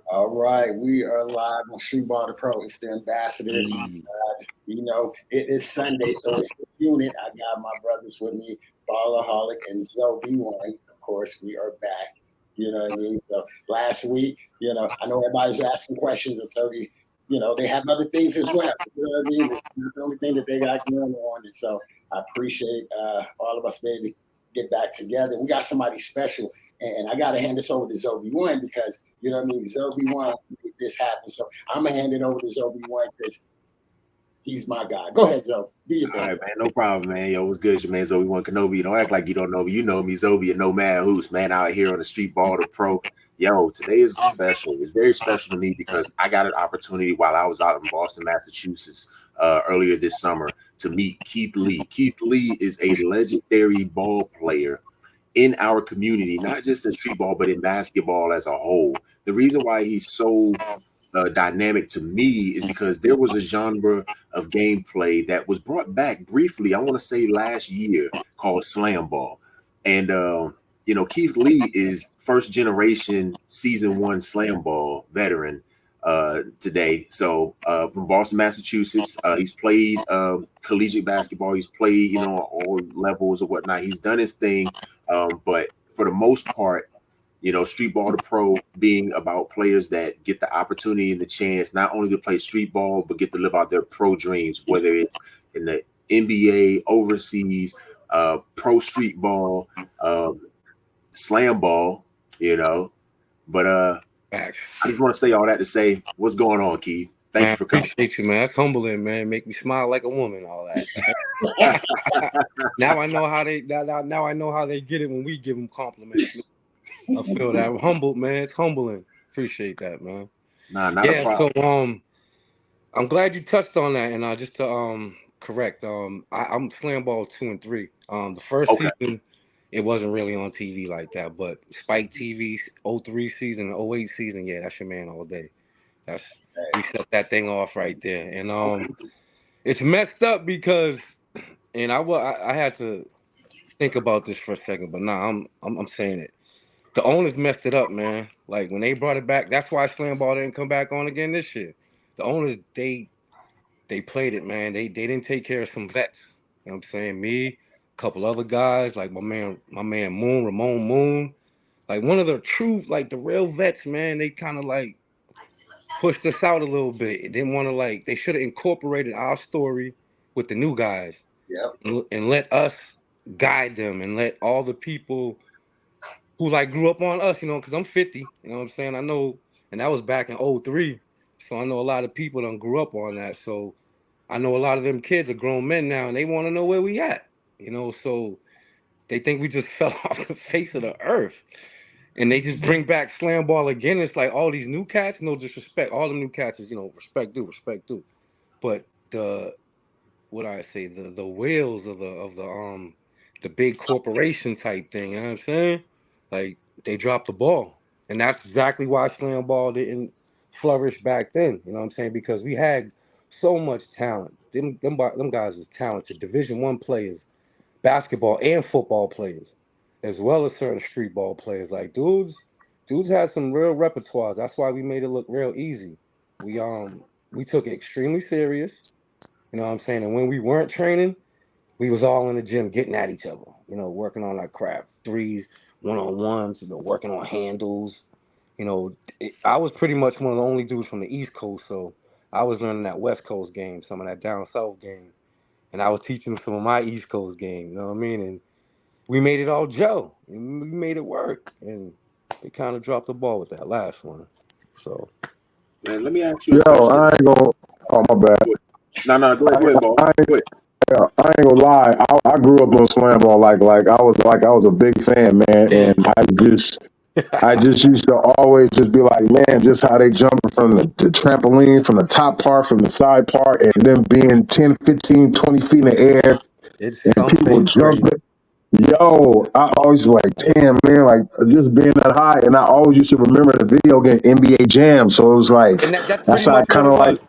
All right, we are live on SlamBall the Pro. It's the ambassador. It is Sunday, so it's the unit. I got my brothers with me, Ballaholic and Zoe B1. Of course, we are back. You know what I mean? So last week, I know everybody's asking questions of Toby. They have other things as well. You know what I mean? It's not the only thing that they got going on. And so I appreciate all of us being able to get back together. We got somebody special. And I got to hand this over to Zoe B1 because, you know what I mean, Zoe B1, this happened. So I'm going to hand it over to Zoe B1 because he's my guy. Go ahead, Zoe. Do your thing. All right, man. No problem, man. Yo, what's good, your man? Zoe One Kenobi. Don't act like you don't know me. You know me, Zoe, and no mad hoops, man, out here on the street ball to pro. Yo, today is special. It's very special to me because I got an opportunity while I was out in Boston, Massachusetts, earlier this summer to meet Keith Lee. Keith Lee is a legendary ball player in our community, not just in street ball, but in basketball as a whole. The reason why he's so dynamic to me is because there was a genre of gameplay that was brought back briefly, I want to say last year, called SlamBall. And, Keith Lee is first generation season 1 SlamBall veteran today. So from Boston, Massachusetts, he's played collegiate basketball. He's played, all levels or whatnot. He's done his thing. But for the most part, street ball to pro being about players that get the opportunity and the chance not only to play street ball, but get to live out their pro dreams, whether it's in the NBA, overseas, pro street ball, slam ball, But I just want to say all that to say, what's going on, Keith? Thank you for coming. Appreciate you, man. That's humbling, man. Make me smile like a woman, all that. Now I know how they now I know how they get it when we give them compliments. I feel that. I'm humbled, man. It's humbling. Appreciate that, man. Nah, not a problem. So I'm glad you touched on that. And just to correct, I'm SlamBall 2 and 3. The first season, it wasn't really on TV like that, but Spike TV 03 season and 08 season, yeah, that's your man all day. We set that thing off right there. And it's messed up because, and I had to think about this for a second, but I'm saying it. The owners messed it up, man. Like when they brought it back, that's why SlamBall didn't come back on again this year. The owners, they played it, man. They didn't take care of some vets. You know what I'm saying? Me, a couple other guys, like my man Ramon Moon. Like one of the true, like the real vets, man, they kind of like pushed us out a little bit. It didn't want to they should have incorporated our story with the new guys. Yep. And let us guide them and let all the people who grew up on us, because I'm 50, you know what I'm saying? I know, and that was back in 03. So I know a lot of people done grew up on that. So I know a lot of them kids are grown men now and they want to know where we at, so they think we just fell off the face of the earth. And they just bring back SlamBall again. It's like all these new cats, no disrespect. All the new cats is, respect due. But the whales of the big corporation type thing, you know what I'm saying? Like they dropped the ball. And that's exactly why SlamBall didn't flourish back then, you know what I'm saying? Because we had so much talent. Them guys was talented. Division I players, basketball and football players, as well as certain street ball players. Like dudes had some real repertoires. That's why we made it look real easy. We took it extremely serious. You know what I'm saying? And when we weren't training, we was all in the gym getting at each other, working on our craft. Threes, one-on-ones, working on handles. I was pretty much one of the only dudes from the East Coast, so I was learning that West Coast game, some of that down South game. And I was teaching them some of my East Coast game, you know what I mean? And we made it all gel. And we made it work. And they kind of dropped the ball with that last one. So. Man, let me ask you a question. I ain't gonna... Oh, my bad. No, go ahead, Ball. I ain't gonna lie. I grew up on SlamBall I was a big fan, man, and I just used to always just be like, man, just how they jumping from the trampoline, from the top part, from the side part, and then being 10, 15, 20 feet in the air, and people jumping. Yo, I always was like, damn, man, like just being that high, and I always used to remember the video game NBA Jam. So it was like that's how I kind of like.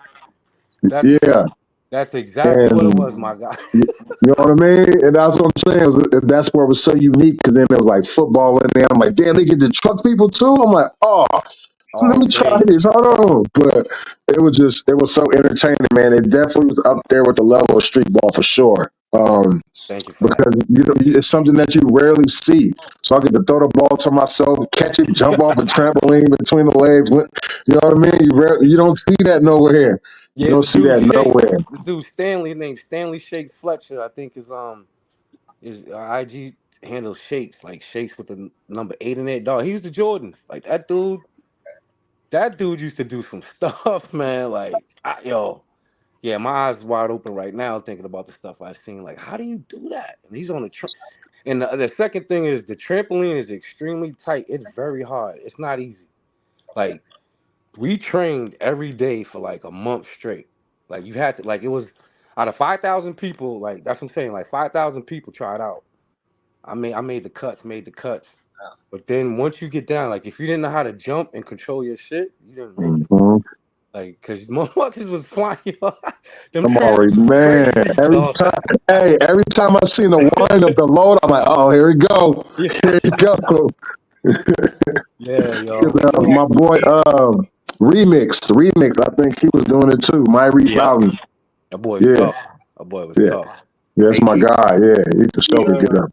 That's exactly what it was, my guy. You know what I mean? And that's what I'm saying. That's where it was so unique because then there was like football in there. I'm like, damn, they get to truck people too? I'm like, oh. Let all me try day. this. Hold on. But it was so entertaining, man. It definitely was up there with the level of street ball for sure. Thank you for that. Because it's something that you rarely see. So I get to throw the ball to myself, catch it, jump off a trampoline between the legs. You know what I mean? You don't see that nowhere. You Yeah, don't see that nowhere. the dude Stanley named Stanley Shakes Fletcher, I think is IG handles Shakes, like Shakes with the number 8 in it. Dog, he was the Jordan. Like that dude used to do some stuff, man. Like yo, yeah, my eyes wide open right now thinking about the stuff I've seen. Like, how do you do that? And he's on the and the second thing is the trampoline is extremely tight. It's very hard. It's not easy. Like we trained every day for like a month straight. Like you had to, like it was out of 5,000 people. Like that's what I'm saying. Like 5,000 people tried out. I made the cuts, But then once you get down, like if you didn't know how to jump and control your shit, you didn't make it. Mhm. Like, cause motherfuckers was flying. Them I'm tramps already, was man. crazy, dog. Every time I seen the wind up the load, I'm like, oh, here we go. Yeah, Here we go. yeah, yo. My boy, remix. I think he was doing it too. Myrie Yep. Fountain. That boy was Yeah, tough. That boy was yeah, tough. yeah. That's Hey my Keith, guy. Yeah, he for the, sure could get up.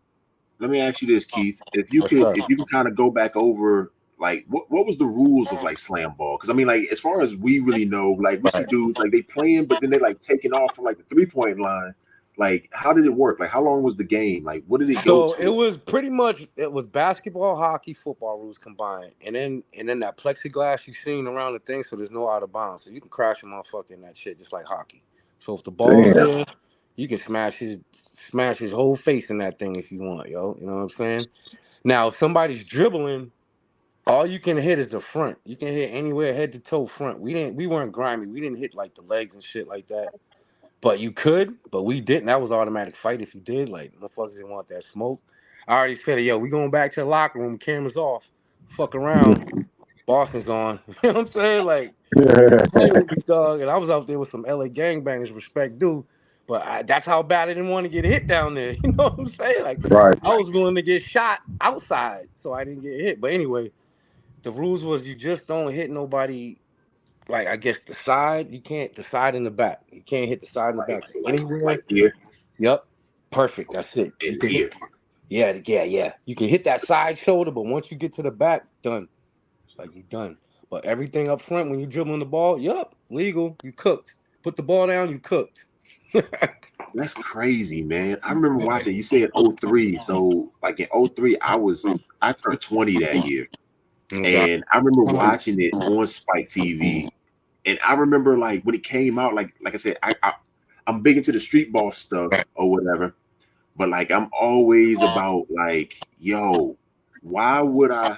let me ask you this, Keith. Yes, sir. If you can kind of go back over like what was the rules of like slam ball? Because I mean, like as far as we really know, like we see Right. dudes like they playing, but then they like taking off from like the 3-point line. Like, how did it work? Like, how long was the game? Like, what did it go So it to? was pretty much it was basketball, hockey, football rules combined, and then that plexiglass you seen around the thing, so there's no out of bounds, so you can crash a motherfucker in that shit just like hockey. So if the ball's Damn. there, you can smash his whole face in that thing if you want, yo. You know what I'm saying? Now if somebody's dribbling, all you can hit is the front. You can hit anywhere head to toe front. We weren't grimy. We didn't hit like the legs and shit like that. But you could, but we didn't. That was automatic fight if you did. Like, motherfuckers didn't want that smoke. I already said it, yo, we going back to the locker room, cameras off. Fuck around. Boston's on. You know what I'm saying? Like, don't play with me, dog. And I was out there with some LA gangbangers, respect due. But that's how bad I didn't want to get hit down there. You know what I'm saying? Like, Right. I was willing to get shot outside so I didn't get hit. But anyway, the rules was you just don't hit nobody, like, I guess the side. You can't, the side and the back. You can't hit the side and the Like, back. Anywhere. here Yep. Perfect. That's it. You and can here. hit. Yeah. You can hit that side shoulder, but once you get to the back, done. Like you done. But everything up front when you dribbling the ball, yup, legal. You cooked. Put the ball down, you cooked. That's crazy, man. I remember watching. You said 03, so like in 03, I turned 20 that year, Okay. and I remember watching it on Spike TV. And I remember like when it came out, like I said, I'm big into the street ball stuff or whatever, but like I'm always about like, yo, why would I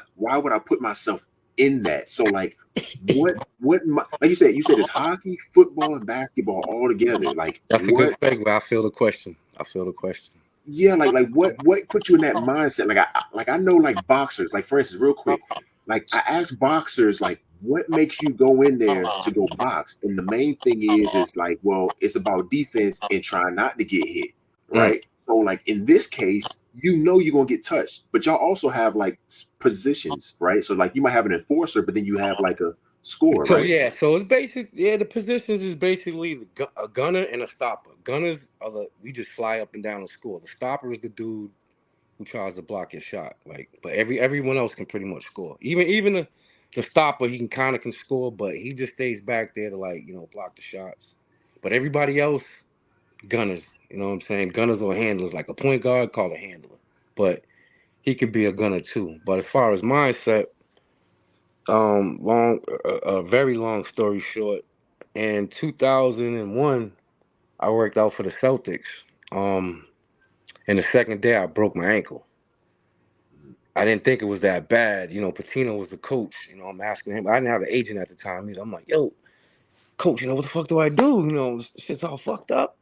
put myself in that? So like like you said it's hockey, football, and basketball all together. Like That's a good what segue. I feel the question. yeah, like what put you in that mindset? Like I know like boxers, like for instance, real quick, like I ask boxers like what makes you go in there to go box? And the main thing is like, well, it's about defense and trying not to get hit, Mm. right? So like in this case, you know you're gonna get touched, but y'all also have like positions, right? So like you might have an enforcer, but then you have like a score, So right? yeah, so it's basic. Yeah, the positions is basically a gunner and a stopper. Gunners are we just fly up and down the score. The stopper is the dude who tries to block your shot. Like, but everyone else can pretty much score. Even the stopper, he can score, but he just stays back there to block the shots. But everybody else, gunners. You know what I'm saying? Gunners or handlers. Like a point guard called a handler, but he could be a gunner too. But as far as mindset, a very long story short, in 2001, I worked out for the Celtics. And the second day, I broke my ankle. I didn't think it was that bad. Patino was the coach. I'm asking him. I didn't have an agent at the time either. I'm like, yo, coach, what the fuck do I do? Shit's all fucked up.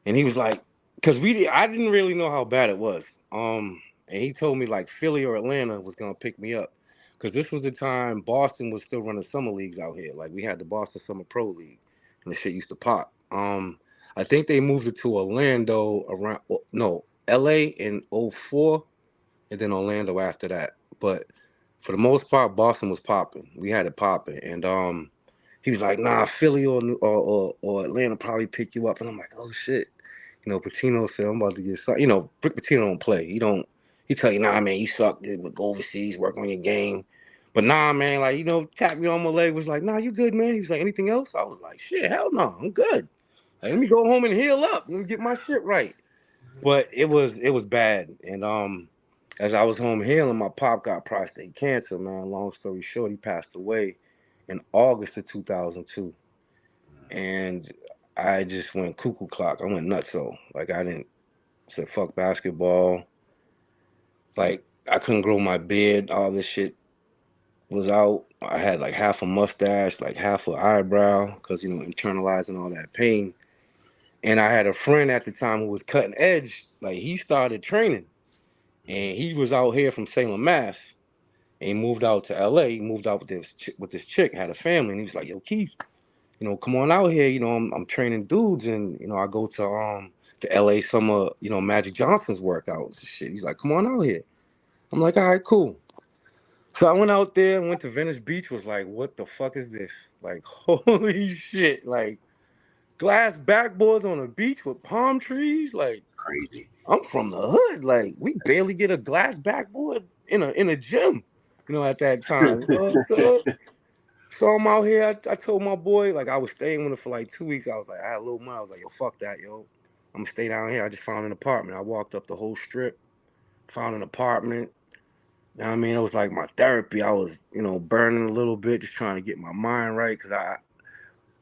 And he was like, because I didn't really know how bad it was. And he told me like Philly or Atlanta was gonna pick me up, because this was the time Boston was still running summer leagues out here. Like we had the Boston Summer Pro League, and the shit used to pop. I think they moved it to Orlando LA in '04, and then Orlando after that. But For the most part, Boston was popping. We had it popping, and he was like, "Nah, Philly or Atlanta probably pick you up." And I'm like, "Oh shit." Patino said, "I'm about to get something." Rick Pitino don't play. He tell you, "Nah, man, you suck. Dude, go overseas, work on your game." But nah, man, like, tap me on my leg, was like, "Nah, you good, man." He was like, "Anything else?" I was like, "Shit, hell no, I'm good. Like, let me go home and heal up. Let me get my shit right." But it was bad. And as I was home healing, my pop got prostate cancer, man. Long story short, he passed away in August of 2002. And I just went cuckoo clock. I went nutso. Like, said fuck basketball. Like, I couldn't grow my beard. All this shit was out. I had like half a mustache, like half an eyebrow, because internalizing all that pain. And I had a friend at the time who was cutting edge. Like, he started training, and he was out here from Salem, Mass. And he moved out to LA. He moved out with this chick, had a family, and he was like, "Yo, Keith, come on out here. I'm training dudes, and I go to LA summer, Magic Johnson's workouts and shit." He's like, "Come on out here." I'm like, "All right, cool." So I went out there, went to Venice Beach, was like, "What the fuck is this?" Like, holy shit. Like, glass backboards on a beach with palm trees. Like, Crazy. I'm from the hood. Like, we barely get a glass backboard in a gym, at that time. You know what I'm saying? So I'm out here. I told my boy, like, I was staying with him for like 2 weeks. I was like, I had a little money. I was like, "Yo, fuck that, yo. I'm gonna stay down here." I just found an apartment. I walked up the whole strip, found an apartment. You know what I mean? It was like my therapy. I was, burning a little bit, just trying to get my mind right. Cause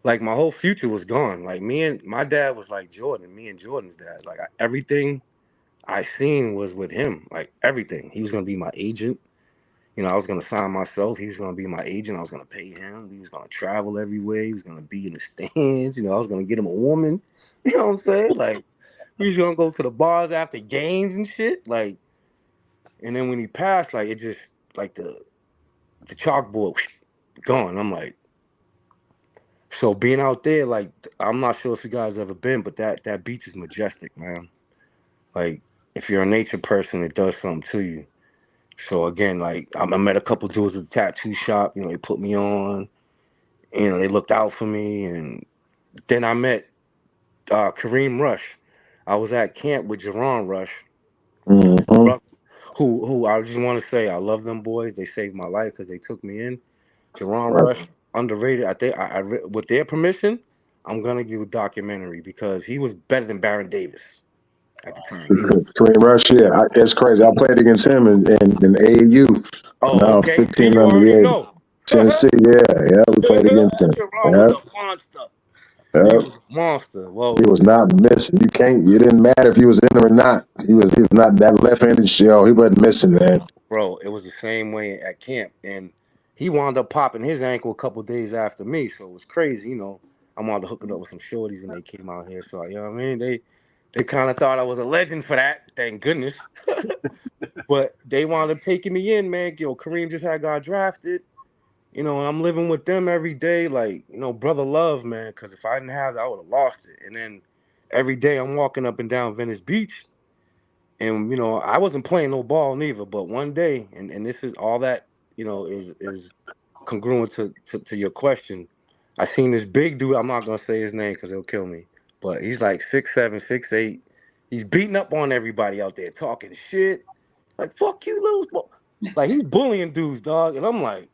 like, my whole future was gone. Like, me and my dad was like Jordan, me and Jordan's dad. Like, everything I seen was with him. Like, everything. He was gonna be my agent. I was gonna sign myself. He was gonna be my agent. I was gonna pay him. We was gonna travel everywhere. He was gonna be in the stands. I was gonna get him a woman. You know what I'm saying? Like, we was gonna go to the bars after games and shit. Like, and then when he passed, like, it just, like, the chalkboard gone. I'm like, so being out there, like, I'm not sure if you guys ever been, but that beach is majestic, man. Like, if you're a nature person, it does something to you. So again, like, I met a couple dudes at the tattoo shop. They put me on. They looked out for me, and then I met Kareem Rush. I was at camp with Jerron Rush, Mm-hmm. who I just want to say I love them boys. They saved my life because they took me in. Jerron Right. Rush, underrated. I think with their permission, I'm gonna do a documentary because he was better than Baron Davis at the time. He was. Kareem Rush, yeah, it's crazy. I played against him in AAU when Oh, I was okay. See, 15 you under already the age. know. Tennessee, yeah, we played against him. Jerron was Yeah, a monster. He yeah. was a monster. He Well, was not missing. It didn't matter if he was in or not. He was not that left-handed shell. He wasn't missing, man. bro, it was the same way at camp, and he wound up popping his ankle a couple days after me, so it was crazy. I wound up hooking up with some shorties when they came out here, so you know what I mean. They kind of thought I was a legend for that. Thank goodness. But they wound up taking me in, man. Kareem just had got drafted. And I'm living with them every day, like, brother love, man. Because if I didn't have that, I would have lost it. And then every day I'm walking up and down Venice Beach. And I wasn't playing no ball neither, but one day, and this is all that is congruent to your question. I seen this big dude. I'm not gonna say his name because he'll kill me, but he's like 6'7", 6'8". He's beating up on everybody out there, talking shit, like "fuck you, little," like he's bullying dudes, dog. And I'm like,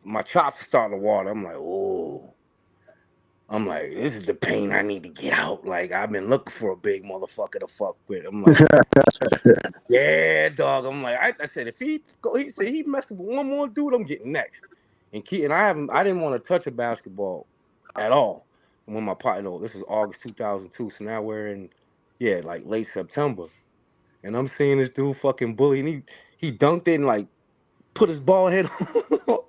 my chops are starting to water. I'm like, oh. I'm like, this is the pain I need to get out. Like, I've been looking for a big motherfucker to fuck with. I'm like, yeah, dog. I'm like, I said, if he said he messing with one more dude, I'm getting next. And I didn't want to touch a basketball at all. And when my partner, this was August 2002, so now we're in, like late September, and I'm seeing this dude fucking bully, and he dunked it and like put his ball head on.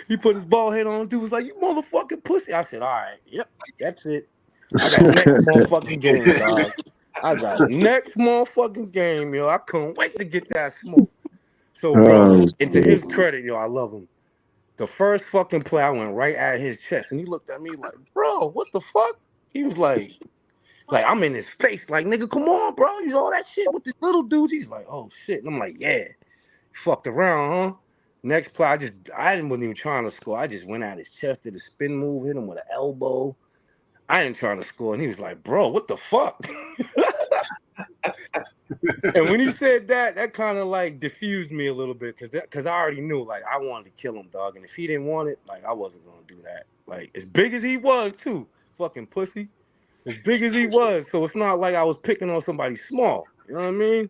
He put his ball head on. Dude was like, "You motherfucking pussy." I said, "All right, yep, that's it. I got next motherfucking game, dog. I got next motherfucking game, yo. I couldn't wait to get that smoke." So, bro, Oh, and to his credit, I love him. The first fucking play, I went right at his chest, and he looked at me like, "Bro, what the fuck?" He was like I'm in his face, like, "Nigga, come on, bro. You know that shit with the little dudes." He's like, "Oh shit," and I'm like, "Yeah, fucked around, huh?" Next play, wasn't even trying to score. I just went at his chest, did a spin move, hit him with an elbow. I didn't try to score, and he was like, "Bro, what the fuck?" And when he said that, that kind of like diffused me a little bit, because I already knew like I wanted to kill him, dog. And if he didn't want it, like I wasn't gonna do that. Like as big as he was, too, fucking pussy, as big as he was. So it's not like I was picking on somebody small. You know what I mean?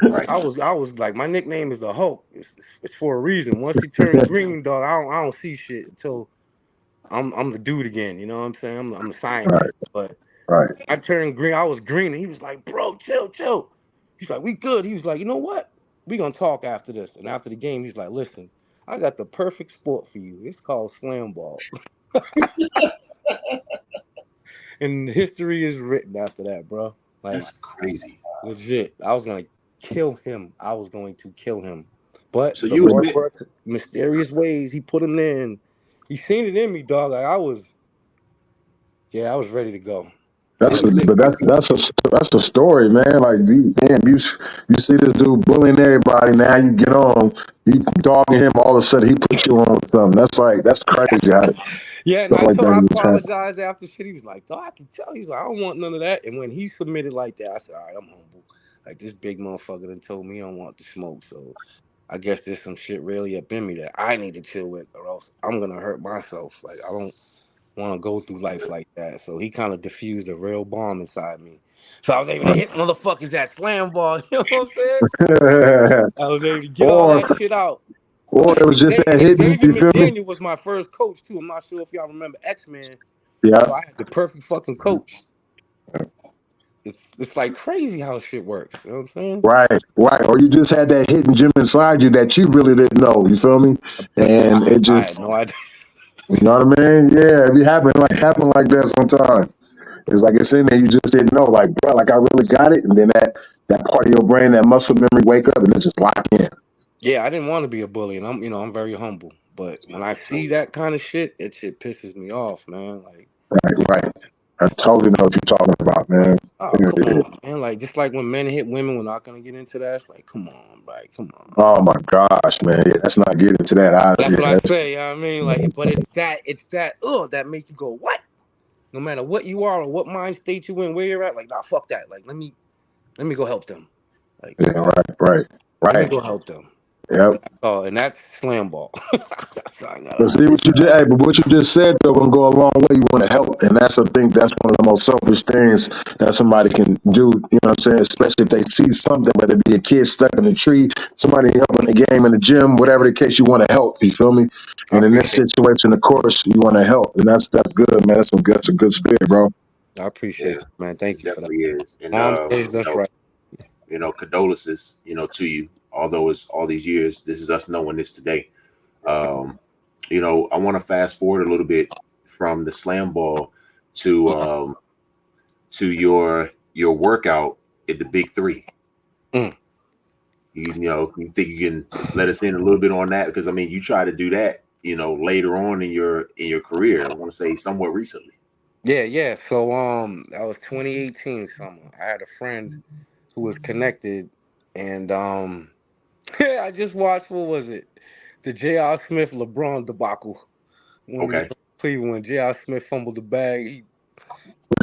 Right. I was like, my nickname is the Hulk. It's for a reason. Once he turned green, dog, I don't see shit until I'm the dude again. You know what I'm saying? I'm the Right, scientist. But right. I turned green. I was green, and he was like, "Bro, chill." He's like, "We good." He was like, "You know what? We gonna talk after this." And after the game, he's like, "Listen, I got the perfect sport for you. It's called SlamBall." And history is written after that, bro. Like That's crazy. legit. I was gonna kill him. I was going to kill him. But So the you was Lord bit. works mysterious ways. He put him in. He seen it in me, dog. Like I was ready to go. That's And You a, was but that's the story, man. Like, you see this dude bullying everybody. Now you get on, you dogging him. All of a sudden, he puts you on something. That's crazy. How yeah, and stuff like I that just happen. apologized after shit. He was like, dog, I can tell. He's like, I don't want none of that. And when he submitted like that, I said, all right, I'm humble. Like this big motherfucker done told me he don't want the smoke. So I guess there's some shit really up in me that I need to chill with, or else I'm gonna hurt myself. Like I don't want to go through life like that. So he kind of diffused a real bomb inside me. So I was able to hit motherfuckers that slam ball. You know what I'm saying? I was able to get all or that shit out. or it was just that And hidden. Xavier You feel me? McDaniel was my first coach too. I'm not sure if y'all remember X-Men. So Yeah. I had the perfect fucking coach. It's like crazy how shit works. You know what I'm saying? Right, right. Or you just had that hidden gem inside you that you really didn't know. You feel me? And it I had just, no idea. you know what I mean? Yeah, it happen like that sometimes. It's like it's in there, you just didn't know. Like, bro, like I really got it, and then that part of your brain, that muscle memory, wake up and it's just lock in. Yeah, I didn't want to be a bully, and I'm very humble. But when I see that kind of shit, it shit pisses me off, man. Like, Right, right. I totally know what you're talking about, like, man. oh come on, man. Like, just like when men hit women, we're not gonna get into that. It's like, come on, like, come on. Oh my gosh, man. Yeah, let's not get into that. That's what Yeah, I that's, say. You know what I mean? Like, but it's that that make you go, what? No matter what you are or what mind state you in, where you're at, like, nah, fuck that. Like, let me go help them. Like, yeah, right, right, let me right. go help them. Yep. Oh, and that's slam ball. That's how I gotta But do. see but what you just said though gonna go a long way. You want to help, and that's one of the most selfish things that somebody can do. You know what I'm saying? Especially if they see something, whether it be a kid stuck in a tree, somebody helping the game in the gym, whatever the case, you want to help. You feel me? I And in this appreciate situation, of course, you want to help, and that's good, man. That's a good spirit, bro. I appreciate Yeah, you, man. it Thank you for that. definitely is. And Mom says that's right. condolences, to you. Although it's all these years, this is us knowing this today. Um, I want to fast forward a little bit from the slam ball to your workout at the Big Three. Mm. You think you can let us in a little bit on that? Because I mean, you try to do that, later on in your career. I want to say somewhat recently. Yeah. So that was 2018 summer. I had a friend who was connected, and I just watched, what was it? The J.R. Smith LeBron debacle. When he was Okay. from Cleveland, when J.R. Smith fumbled the bag,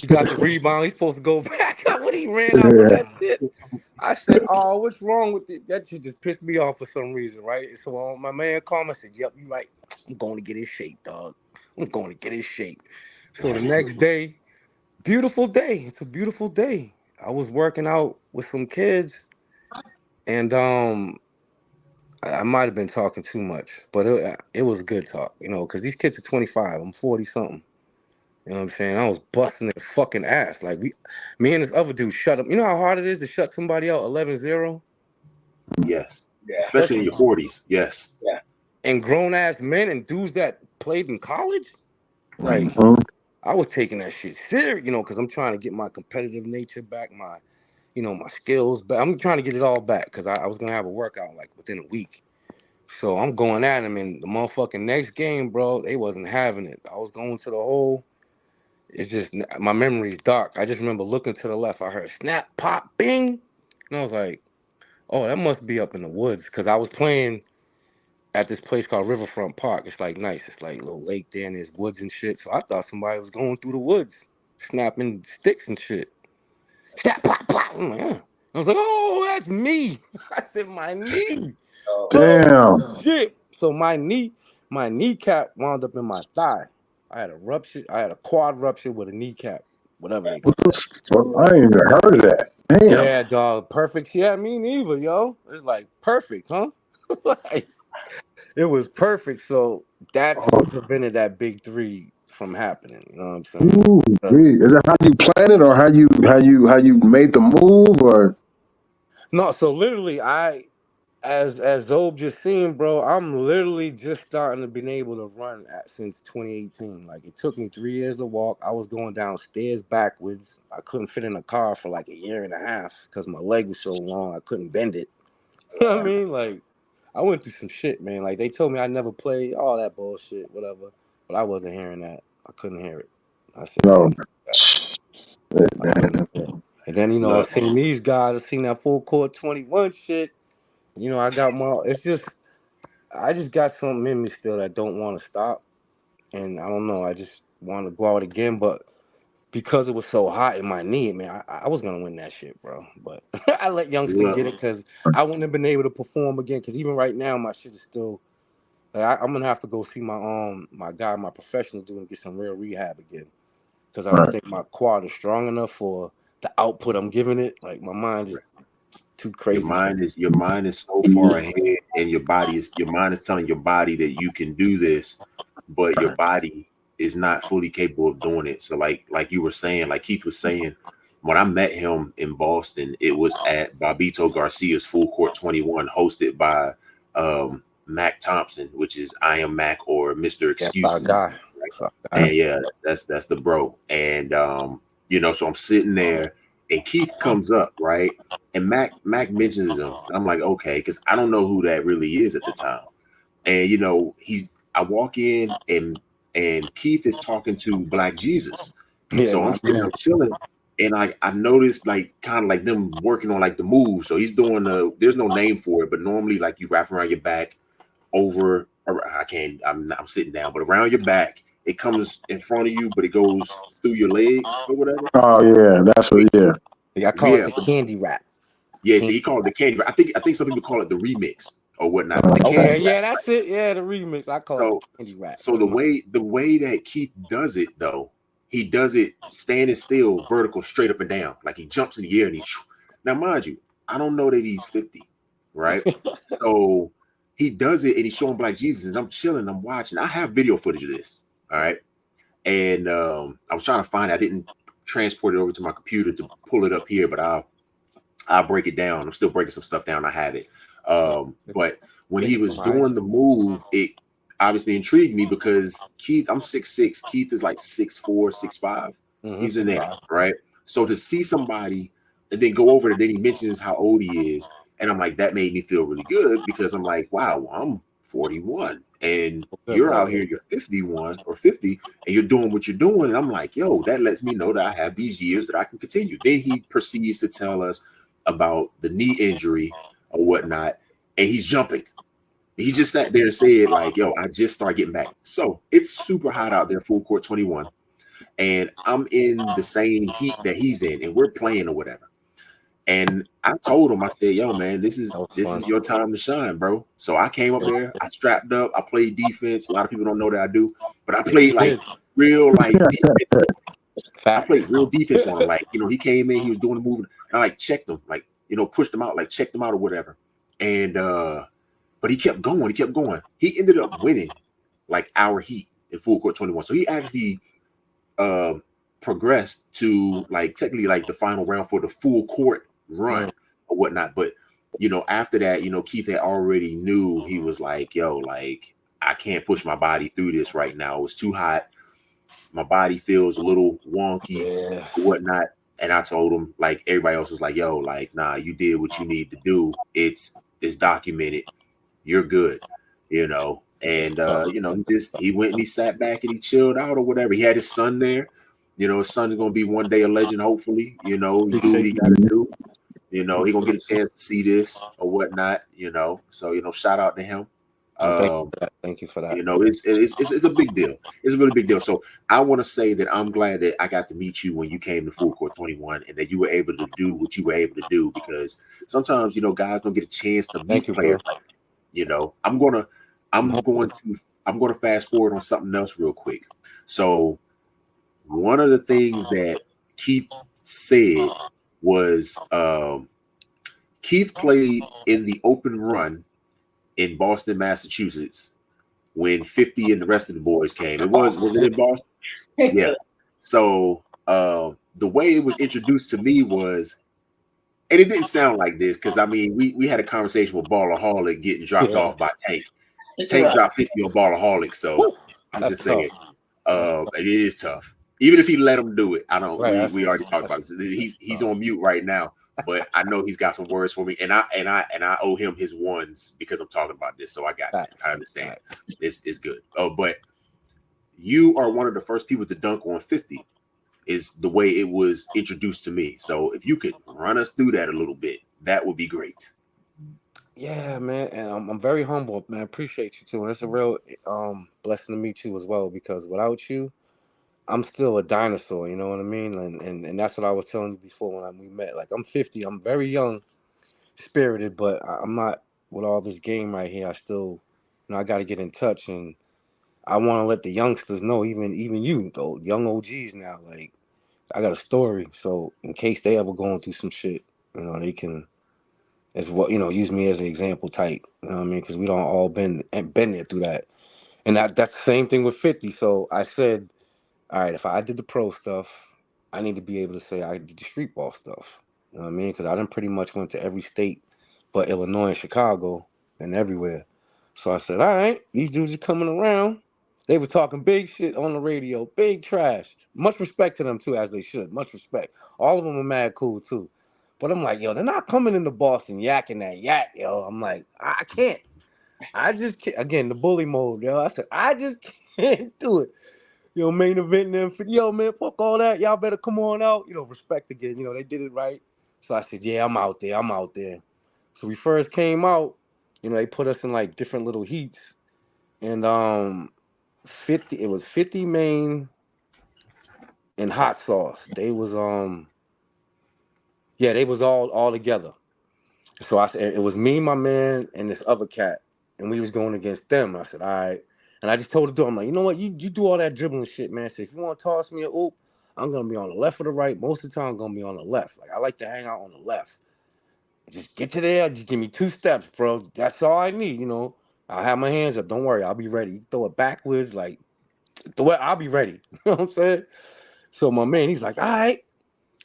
he got the rebound. He's supposed to go back up when he ran out with Yeah, that shit. I said, "Oh, what's wrong with it?" That shit just pissed me off for some reason, right? So my man called me. I said, "Yep, you right. I'm going to get his shape, dog. I'm going to get his shape." So the next day, beautiful day. It's a beautiful day. I was working out with some kids, and I might have been talking too much, but it was good talk, because these kids are 25. I'm 40 something. You know what I'm saying? I was busting their fucking ass. Like me and this other dude shut up. You know how hard it is to shut somebody out 11-0? Yes. Yeah, Especially in your 40s. Yes. yeah. And grown ass men and dudes that played in college? Like, mhm. I was taking that shit serious, because I'm trying to get my competitive nature back, my skills back. I'm trying to get it all back because I was gonna have a workout like within a week. So I'm going at him, and the motherfucking next game, bro, they wasn't having it. I was going to the hole. It's just my memory's dark. I just remember looking to the left. I heard snap, pop, bing, and I was like, "Oh, that must be up in the woods." Because I was playing at this place called Riverfront Park. It's like nice. It's like a little lake there and there's woods and shit. So I thought somebody was going through the woods, snapping sticks and shit. Snap, pop, pop. I'm like, I was like, oh, that's me. I said, my knee. Damn. Shit. So my kneecap wound up in my thigh. I had a quad rupture with a kneecap, whatever they What call it. the fuck? I ain't even heard of that. Damn. Yeah, dog. Perfect. Yeah, me neither, yo. It's like perfect, huh? Like, it was perfect. So that's what prevented that big three from happening. You know what I'm saying? Ooh, is that how you plan it, or how you made the move, or? No, so literally, as Zob just seen, bro, I'm literally just starting to been able to run since 2018. Like, it took me 3 years to walk. I was going downstairs backwards. I couldn't fit in a car for like a year and a half because my leg was so long I couldn't bend it. You know what I mean? Like, I went through some shit, man. Like, they told me I never played, all that bullshit, whatever. But I wasn't hearing that. I couldn't hear it. I said, No. damn. I couldn't hear it. And then, I Look, seen these guys, I seen that full court 21 shit. I got it's just, I just got something in me still that don't want to stop. And I don't know, I just want to go out again. But because it was so hot in my knee, man, I was going to win that shit, bro. But I let Youngster get it because I wouldn't have been able to perform again. Because even right now, my shit is still, like, I'm going to have to go see my guy, my professional dude, and get some real rehab again. Because I don't think my quad is strong enough for the output I'm giving it. Like, my mind is too crazy. your mind is so far ahead, and your mind is telling your body that you can do this, but your body is not fully capable of doing it. So like you were saying, like Keith was saying, when I met him in Boston, it was at Bobito Garcia's Full Court 21, hosted by Mac Thompson, which is I Am Mac or Mr. Excuse Me. Guy. And yeah, that's the bro. And so I'm sitting there and Keith comes up, right? And Mac mentions him. I'm like, okay, because I don't know who that really is at the time. And I walk in and Keith is talking to Black Jesus. Yeah, So I'm sitting there chilling. And I noticed like kind of like them working on like the move. So he's doing there's no name for it, but normally like you wrap around your back over, I'm sitting down, but around your back, it comes in front of you, but it goes through your legs or whatever. Oh yeah, that's what. Yeah. I call it the candy wrap. Yeah, see, he called it the candy wrap. I think some people call it the remix or whatnot. But the candy wrap, yeah, that's it. Yeah, the remix. I call it the candy wrap. So the way that Keith does it though, he does it standing still, vertical, straight up and down. Like he jumps in the air and now mind you, I don't know that he's 50, right? So he does it and he's showing Black Jesus, and I'm chilling, I'm watching. I have video footage of this, all right? And I was trying to find it. I didn't transport it over to my computer to pull it up here, but I'll break it down. I'm still breaking some stuff down. I have it. But when he was doing the move, it obviously intrigued me because Keith, I'm 6'6". Keith is like 6'4", 6'5". He's in there, right? So to see somebody and then go over it, then he mentions how old he is. And I'm like, that made me feel really good because I'm like, wow, I'm 41 and you're out here, you're 51 or 50 and you're doing what you're doing. And I'm like, yo, that lets me know that I have these years that I can continue. Then he proceeds to tell us about the knee injury or whatnot. And he's jumping. He just sat there and said like, yo, I just started getting back. So it's super hot out there, Full Court 21. And I'm in the same heat that he's in and we're playing or whatever. And I told him, I said, yo, man, this is your time to shine, bro. So I came up there, I strapped up, I played defense. A lot of people don't know that I do, but I played like real like defense. I played real defense on him. Like, he came in, he was doing the movement, and I like checked him, like, pushed him out, like checked him out or whatever. And but he kept going, He ended up winning like our heat in Full Court 21. So he actually progressed to like technically like the final round for the full court run or whatnot. But after that, Keith had already knew. He was like, yo, like I can't push my body through this right now. It's too hot. My body feels a little wonky or whatnot. And I told him, like everybody else was like, yo, like, nah, you did what you need to do. It's documented. You're good, And he went and he sat back and he chilled out or whatever. He had his son there. His son's gonna be one day a legend, hopefully. He do what he gotta do. He gonna get a chance to see this or whatnot. So shout out to him. Thank you for that. You know, it's a big deal. It's a really big deal. So I want to say that I'm glad that I got to meet you when you came to Full Court 21 and that you were able to do what you were able to do, because sometimes, you know, guys don't get a chance to meet players. You know, I'm going to fast forward on something else real quick. So one of the things that Keith said was Keith played in the open run in Boston, Massachusetts, when 50 and the rest of the boys came. Was it in Boston? Yeah. So the way it was introduced to me was, and it didn't sound like this, because I mean we had a conversation with Ballaholic getting dropped off by Tank. Tank dropped 50 on Ballaholic, so I'm just saying it is tough. Even if he let him do it, I don't. We already talked about this. He's on mute right now, but I know he's got some words for me, and I owe him his ones because I'm talking about this. So I got that. I understand. It's good. Oh, but you are one of the first people to dunk on 50. Is the way it was introduced to me. So if you could run us through that a little bit, that would be great. Yeah, man, and I'm very humble, man. Appreciate you too. And it's a real blessing to meet you as well, because without you, I'm still a dinosaur, you know what I mean? And that's what I was telling you before when we met. Like, I'm 50, I'm very young, spirited, but I'm not with all this game right here. I still, you know, I got to get in touch, and I want to let the youngsters know, even you, though, young OGs now, like, I got a story, so in case they ever going through some shit, you know, they can, as well, you know, use me as an example type, you know what I mean? Because we don't all been there through that. And that's the same thing with 50. So I said, all right, if I did the pro stuff, I need to be able to say I did the street ball stuff. You know what I mean? Because I done pretty much went to every state but Illinois and Chicago and everywhere. So I said, all right, these dudes are coming around. They were talking big shit on the radio, big trash. Much respect to them too, as they should. Much respect. All of them are mad cool too. But I'm like, yo, they're not coming into Boston yakking that yak, yo. I'm like, I can't. I just can't. Again, the bully mode, yo. I said, I just can't do it. You know, main event them for, yo, man, fuck all that. Y'all better come on out. You know, respect again. You know, they did it right. So I said, yeah, I'm out there. So we first came out, you know, they put us in like different little heats. And 50, it was 50 main and hot sauce. They was they was all together. So I said, it was me, my man, and this other cat, and we was going against them. I said, all right. And I just told the dude, I'm like, you know what? You do all that dribbling shit, man. So if you want to toss me a oop, I'm gonna be on the left or the right. Most of the time, I'm gonna be on the left. Like, I like to hang out on the left. Just get to there. Just give me 2 steps, bro. That's all I need. You know, I'll have my hands up. Don't worry, I'll be ready. You throw it backwards, like I'll be ready. You know what I'm saying? So my man, he's like, all right.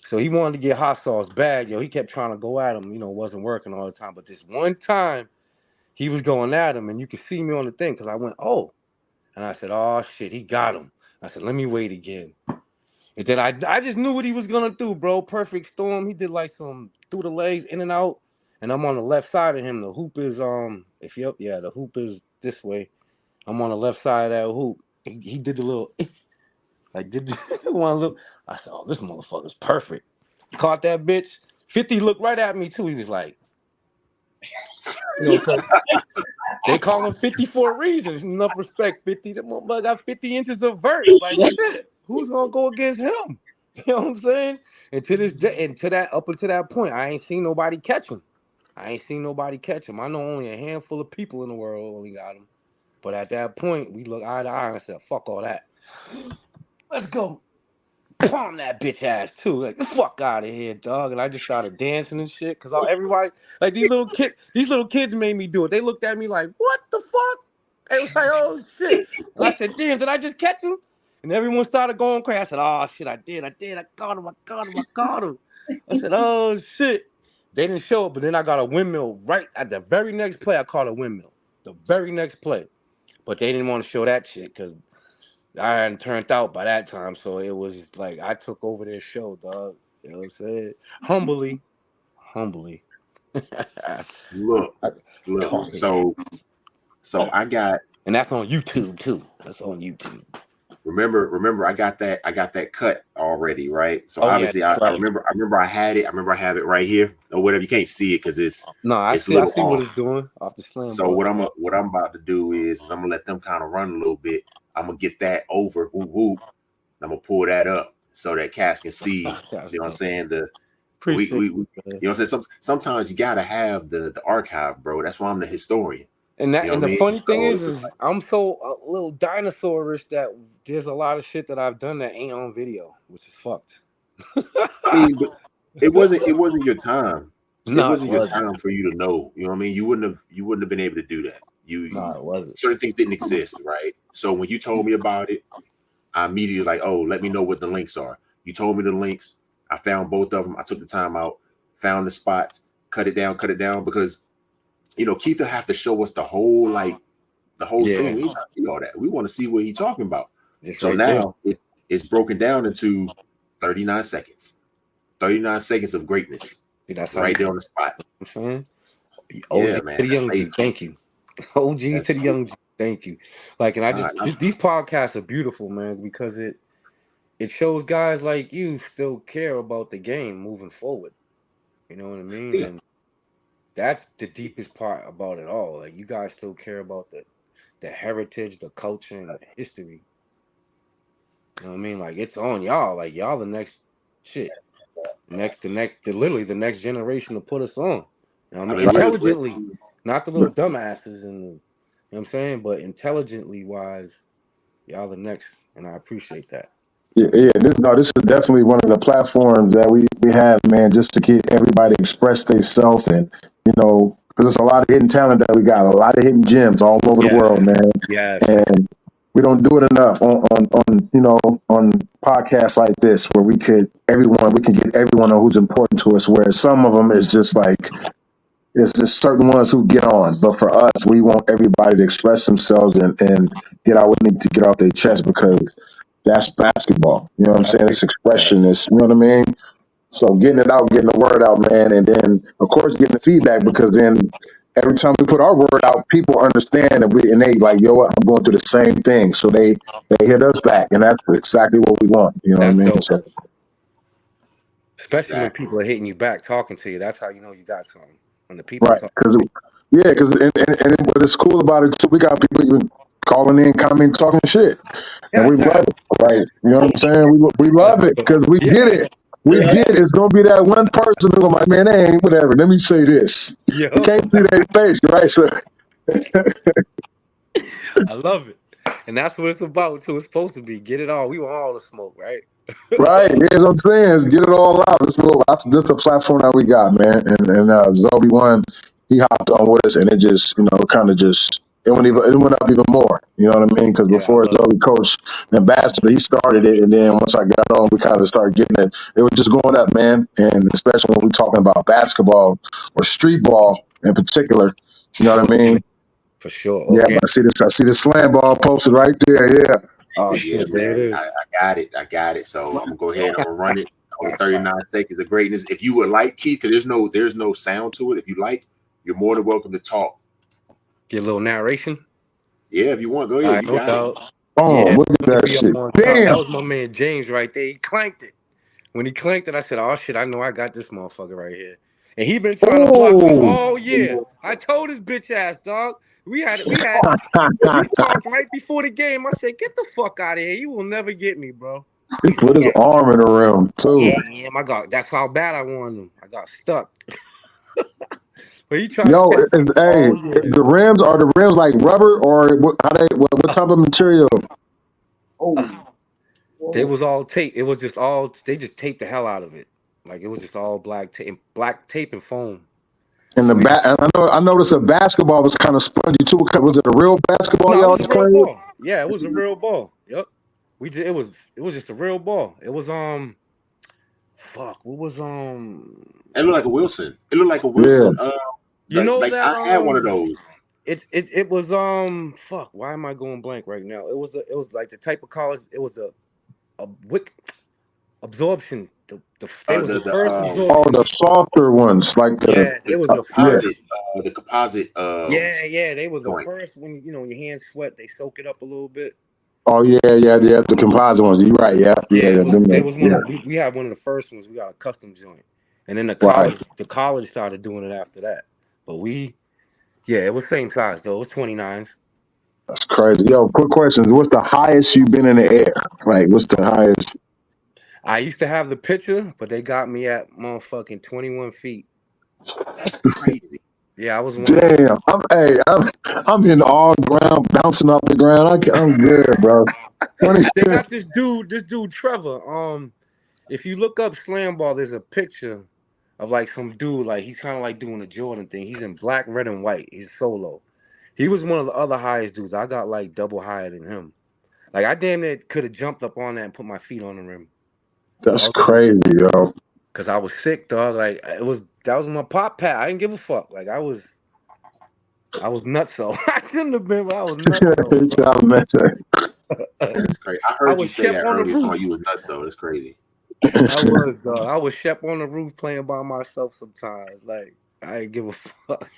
So he wanted to get hot sauce bad, yo. He kept trying to go at him, you know, it wasn't working all the time. But this one time, he was going at him, and you could see me on the thing, because I went, oh. And I said, oh, shit, he got him. I said, let me wait again. And then I just knew what he was going to do, bro. Perfect storm. He did like some through the legs, in and out. And I'm on the left side of him. The hoop is, the hoop is this way. I'm on the left side of that hoop. He did the little, like, did one little. I said, oh, this motherfucker's perfect. Caught that bitch. 50 looked right at me, too. He was like, you know, because they call him 50 for a reason. Enough respect, 50. That motherfucker got 50 inches of vert. Like, shit, who's gonna go against him? You know what I'm saying? And to this day, up until that point, I ain't seen nobody catch him. I know only a handful of people in the world only got him. But at that point, we look eye to eye and said, fuck all that. Let's go. Palm that bitch ass too. Like, the fuck out of here, dog. And I just started dancing and shit. Cause everybody, like, these little kids made me do it. They looked at me like, what the fuck? They was like, oh shit. And I said, damn, did I just catch him? And everyone started going crazy. I said, oh shit, I did. I got him. I said, oh shit. They didn't show it, but then I got a windmill right at the very next play. I caught a windmill. The very next play. But they didn't want to show that shit because I hadn't turned out by that time, so it was like I took over their show, dog. You know what I'm saying? Humbly. Look. So I got, and that's on YouTube too. That's on YouTube. remember, I got that cut already, right? So Oh, yeah, obviously, I right. remember I had it. I remember I have it right here or whatever. You can't see it because No, I it's a see little what off. it's doing off the slam So ball. what I'm about to do is I'm gonna let them kind of run a little bit. I'm gonna get that over whoop whoop. I'm gonna pull that up so that cats can see. You know what I'm saying? Appreciate We it, you know what I'm saying? Sometimes you gotta have the archive, bro. That's why I'm the historian. And You know what I the mean? funny thing So is I'm so a little dinosaurish that there's a lot of shit that I've done that ain't on video, which is fucked. I mean, but it wasn't your time. It No, it wasn't your wasn't. time for you to know. You know what I mean? You wouldn't have been able to do that. No, it wasn't. Certain things didn't exist, right? So when you told me about it, I immediately was like, oh, let me know what the links are. You told me the links. I found both of them. I took the time out, found the spots, cut it down because Keith will have to show us the whole scene. We ain't trying to see all that. We want to see what he's talking about. It's So right now it's broken down into 39 seconds. 39 seconds of greatness. See, that's right there on the spot. I'm saying, Yeah, OG man. to the young G, thank you. OG to the young G, thank you. Like, and I just these podcasts are beautiful, man, because it shows guys like you still care about the game moving forward. You know what I mean? Yeah. And that's the deepest part about it all. Like, you guys still care about the heritage, the culture, and the history. You know what I mean? Like, it's on y'all. Like, y'all the next shit. Literally the next generation to put us on. You know what I mean? Intelligently, not the little dumbasses and you know what I'm saying, but intelligently wise, y'all the next, and I appreciate that. Yeah. This is definitely one of the platforms that we have, man, just to get everybody to express themselves and because there's a lot of hidden talent that we got, a lot of hidden gems all over the world, man. Yes. And we don't do it enough on podcasts like this where we can get everyone on who's important to us. Whereas some of them is just like it's just certain ones who get on, but for us, we want everybody to express themselves and get out what they need to get off their chest because that's basketball. You know what I'm saying? It's expression. It's you know what I mean. So getting it out, getting the word out, man, and then of course getting the feedback because then every time we put our word out, people understand and they like, yo, what, I'm going through the same thing. So they hit us back, and that's exactly what we want. You know what I mean? Dope. So, especially when people are hitting you back, talking to you. That's how you know you got something. When the people right, because and what is cool about it too, we got people even calling in, commenting, talking shit, and we love it. Right? You know what I'm saying? We love it because we get it. We get it. It's gonna be that one person who's like, man, they ain't whatever. Let me say this. You can't see their face, right? So I love it. And that's what it's about too. It's supposed to be. Get it all. We want all the smoke, right? right, yeah, what I'm saying, get it all out. This the platform that we got, man. And Zoe one, he hopped on with us, and it just, kind of just it went up even more. You know what I mean? Because before Zoe coached ambassador, he started it, and then once I got on, we kind of started getting it. It was just going up, man. And especially when we're talking about basketball or street ball in particular, you know what I mean? For sure. Yeah, I see the slam ball posted right there. Yeah. Oh shit, there it is. I got it. So I'm gonna go ahead. I'm gonna run it on the 39 seconds of greatness. If you would like, Keith, because there's no sound to it. If you like, you're more than welcome to talk. Get a little narration. Yeah, if you want, go ahead. You got it. Oh, look at that shit! Damn, that was my man James right there. He clanked it. When he clanked it, I said, "Oh shit, I know I got this motherfucker right here." And he been trying to block me all year. I told his bitch ass, dog. We had we talked right before the game. I said, "Get the fuck out of here. You will never get me, bro." He put his arm in the rim too. Yeah, my God, that's how bad I wanted him. I got stuck. But he tried. Yo, the rims are the rims like rubber or what type of material? They was all tape. It was just all they just taped the hell out of it. Like it was just all black tape and foam. And I noticed the basketball was kind of spongy too. Was it a real basketball No, y'all it was a real ball. Yeah, it was a real ball. Yep. It was just a real ball. It was fuck, what was It looked like a Wilson. It looked like a Wilson. Yeah. I had one of those. It was fuck, why am I going blank right now? It was like the type of college, it was a wick absorption. They was the first absorption. Oh, the softer ones, like it was the composite. The composite. Yeah, they was the first when when your hands sweat, they soak it up a little bit. Oh yeah, the composite ones. You're right. Yeah. They was one of we had one of the first ones. We got a custom joint, and then the college started doing it after that. But it was same size though. It was 29s. That's crazy. Yo, quick questions. What's the highest you've been in the air? Like, what's the highest? I used to have the picture, but they got me at motherfucking 21 feet. That's crazy. Yeah, I was one. Damn. I'm in all ground, bouncing off the ground. I'm good, bro. They got this dude Trevor. If you look up SlamBall, there's a picture of like some dude, like he's kind of like doing a Jordan thing. He's in black, red, and white. He's solo. He was one of the other highest dudes. I got like double higher than him. Like I damn near could have jumped up on that and put my feet on the rim. That's crazy, yo. Cause I was sick, dog. Like that was my pop pat. I didn't give a fuck. Like I was nutso. I shouldn't have been, but I was nutso. That's crazy. I heard you say that earlier on. You was nutso. That's crazy. I was, dog. I was Shep on the roof playing by myself sometimes. Like I didn't give a fuck.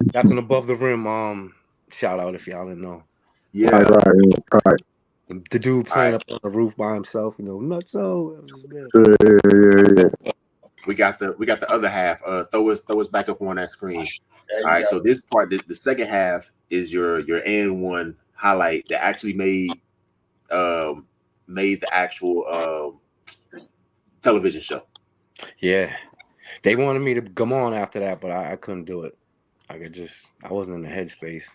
That's an above the rim shout out if y'all didn't know. Yeah, right. The dude playing up on the roof by himself, nutso. Yeah. We got the other half. Throw us back up on that screen. All right. So this part, the second half is your and one highlight that actually made the actual television show. Yeah, they wanted me to come on after that, but I couldn't do it. I wasn't in the headspace.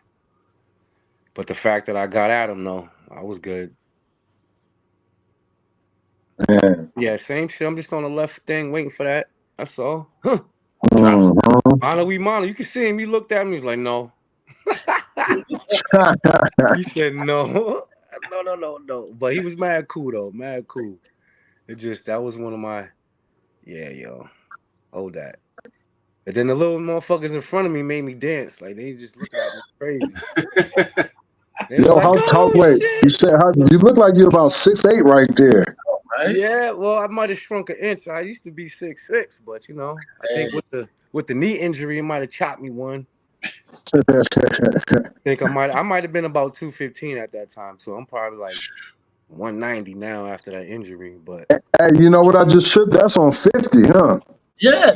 But the fact that I got at him, though, I was good. Yeah, same shit. I'm just on the left thing waiting for that. That's all. Huh. Mono, you can see him. He looked at me. He's like, no. He said no. No. But he was mad cool, though. Mad cool. That was one of my, hold that. And then the little motherfuckers in front of me made me dance. Like, they just looked at me crazy. Yo, how tall? Wait, you said you look like you're about 6'8" right there. Right? Yeah, well, I might have shrunk an inch. I used to be 6'6", but I think with the knee injury, it might have chopped me one. I think I might have been about 215 at that time too. I'm probably like 190 now after that injury. But hey, you know what I just tripped? That's on 50, huh? Yeah.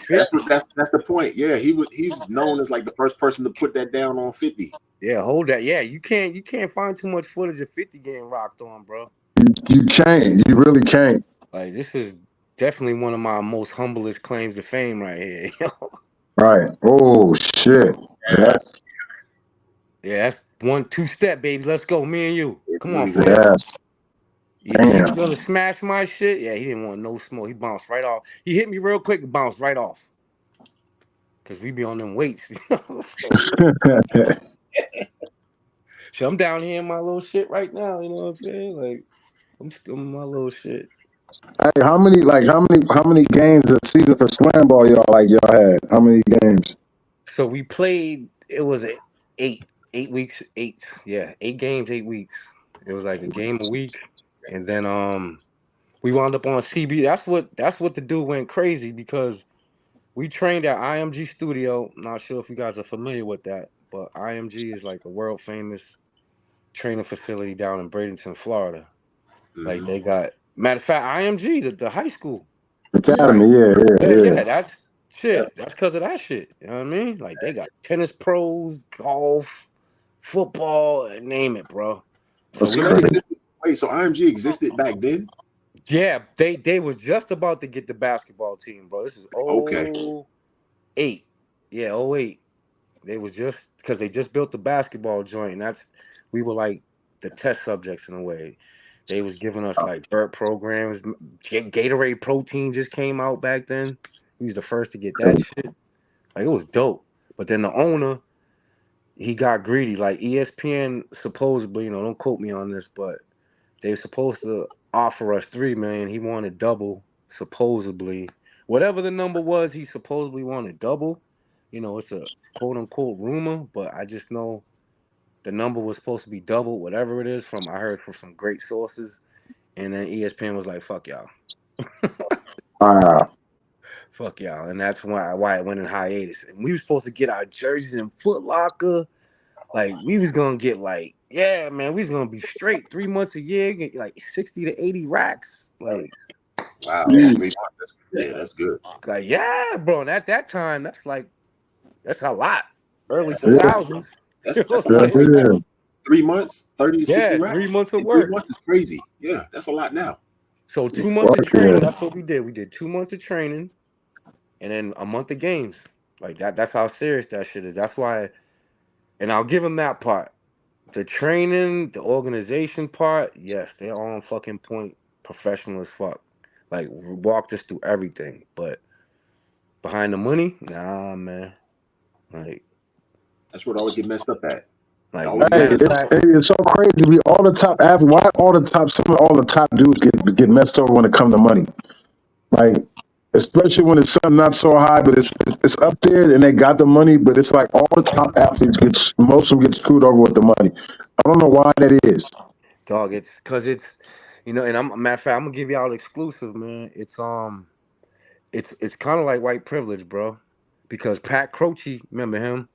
That's the point. Yeah, he's known as like the first person to put that down on 50. Yeah, hold that. Yeah, you can't find too much footage of 50 getting rocked on, bro. You can't. You really can't. Like, this is definitely one of my most humblest claims to fame right here. Right. Oh shit. That's 1-2 step, baby. Let's go, me and you. Come on, fool. Yes. He was gonna smash my shit. Yeah, he didn't want no smoke. He bounced right off. He hit me real quick and bounced right off. Cause we be on them weights. So I'm down here in my little shit right now. You know what I'm saying? Like, I'm still in my little shit. Hey, how many games a season for SlamBall y'all had? How many games? So we played. It was 8 weeks. 8 games, 8 weeks. It was like a game a week, and then we wound up on CB. That's what the dude went crazy because we trained at IMG Studio. Not sure if you guys are familiar with that, but IMG is like a world famous training facility down in Bradenton, Florida. Mm-hmm. Like they got, matter of fact, IMG, the high school academy, yeah. That's shit. That's because of that shit. You know what I mean? Like they got tennis pros, golf, football, name it, bro. So so IMG existed back then? Yeah, they was just about to get the basketball team, bro. This is 08. Yeah, 08. They was just because they just built the basketball joint, and we were like the test subjects in a way. They was giving us like dirt programs. Gatorade protein just came out back then. We was the first to get that shit. Like it was dope. But then the owner, he got greedy. Like ESPN supposedly, don't quote me on this, but they were supposed to offer us $3 million. He wanted double, supposedly. Whatever the number was, he supposedly wanted double. It's a quote unquote rumor, but I just know the number was supposed to be double, whatever it is. I heard from some great sources, and then ESPN was like, "Fuck y'all." Fuck y'all, and that's why it went in hiatus. And we were supposed to get our jerseys in Foot Locker. Like we was gonna get like yeah, man, we was gonna be straight 3 months a year, get like 60 to 80 racks. Like Wow, Jeez. 3 months. That's good. yeah, bro. And at that time, that's a lot. Early Yeah, 2000s. That's a yeah, lot. Like, yeah. 3 months, 30 to 60 yeah, racks. 3 months of In 3 work. months is crazy. Yeah, that's a lot now. So 2 months Fuck of yeah. training, that's what we did. We did 2 months of training and then a month of games. Like that's how serious that shit is. That's why, and I'll give them that part. The training, the organization part, yes, they're on fucking point, professional as fuck. Like walked us through everything. But behind the money, nah, man. Like, That's what always get messed up at. like Always get Hey, matter of messed up. fact, it's so crazy. We all the top athletes. Why all the top dudes get messed over when it comes to money? Like, especially when it's something not so high, but it's up there and they got the money, but it's like all the top athletes most of them get screwed over with the money. I don't know why that is. dog, it's cause it's and I'm matter of fact, I'm gonna give y'all exclusive, man. It's kind of like white privilege, bro. Because Pat Croce, remember him?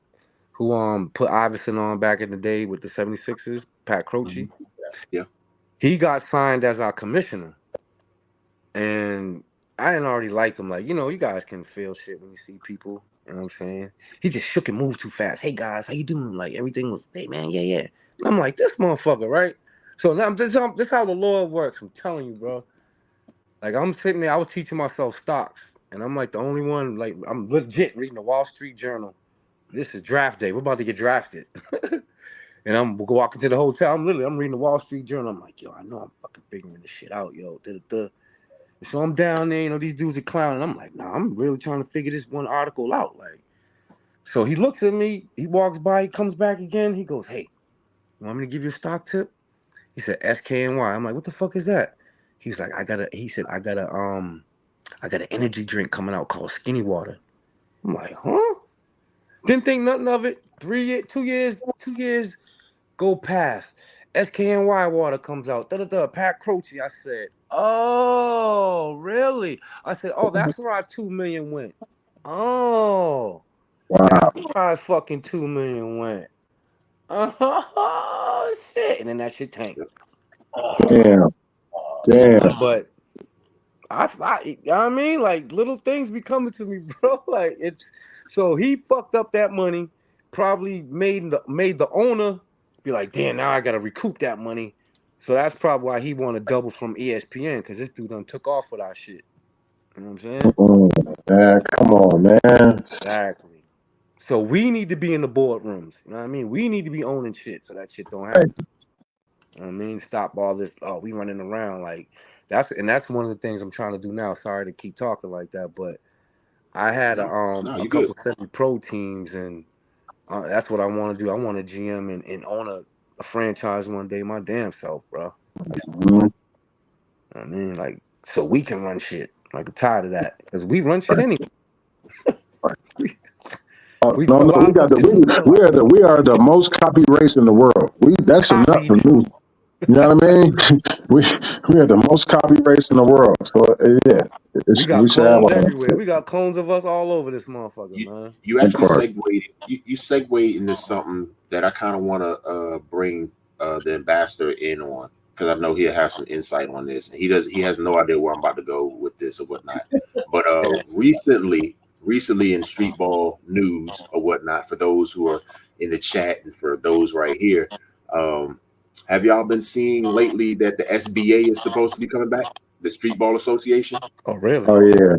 Who put Iverson on back in the day with the 76ers, Pat Croce. Yeah. He got signed as our commissioner. And I didn't already like him. Like, you guys can feel shit when you see people. You know what I'm saying? He just shook and moved too fast. Hey guys, how you doing? Like everything was, hey man, yeah, yeah. And I'm like, this motherfucker, right? So now this how the Lord works. I'm telling you, bro. Like I'm sitting there, I was teaching myself stocks, and I'm like the only one, like I'm legit reading the Wall Street Journal. This is draft day. We're about to get drafted. And I'm walking to the hotel. I'm reading the Wall Street Journal. I'm like, yo, I know I'm fucking figuring this shit out, yo. So I'm down there, these dudes are clowning. I'm like, nah, I'm really trying to figure this one article out. Like, so he looks at me, he walks by, he comes back again. He goes, hey, you want me to give you a stock tip? He said SKNY. I'm like, what the fuck is that? He's like, I got an energy drink coming out called Skinny Water. I'm like, huh? Didn't think nothing of it. 2 years go past. SKNY water comes out. Pat Croce. I said, oh, really? I said, oh, that's where our 2 million went. Oh, Wow. that's where our fucking 2 million went. Oh, shit. And then that shit tanked. Damn. Damn. But I mean, like little things be coming to me, bro. Like so he fucked up that money, probably made the owner be like, damn, now I gotta recoup that money. So that's probably why he want to double from ESPN, because this dude done took off with our shit. You know what I'm saying? Man, come on, man. Exactly. So we need to be in the boardrooms. You know what I mean? We need to be owning shit so that shit don't happen. You know what I mean? Stop all this. Oh, we running around like that's one of the things I'm trying to do now. Sorry to keep talking like that, but I had No, a you couple good. semi-pro teams, and that's what I want to do. I want to GM and own a franchise one day, my damn self, bro. Like, Mhm. I mean, like, so we can run shit. Like, I'm tired of that because we run shit anyway. Oh, we no, do a no, lot of us shit to kill ourselves. we are the most copied race in the world. That's enough for Copied. me. You know what I mean? we we are the most copied race in the world. So yeah, We we got should have clones all that everywhere. shit. We got clones of us all over this motherfucker, You man. you That actually part. segued into something that I kind of want to bring the ambassador in on, because I know he'll have some insight on this. He has no idea where I'm about to go with this or whatnot. But recently in street ball news or whatnot, for those who are in the chat and for those right here, have y'all been seeing lately that the SBA is supposed to be coming back, the Street Ball Association? Oh, really? Oh yeah.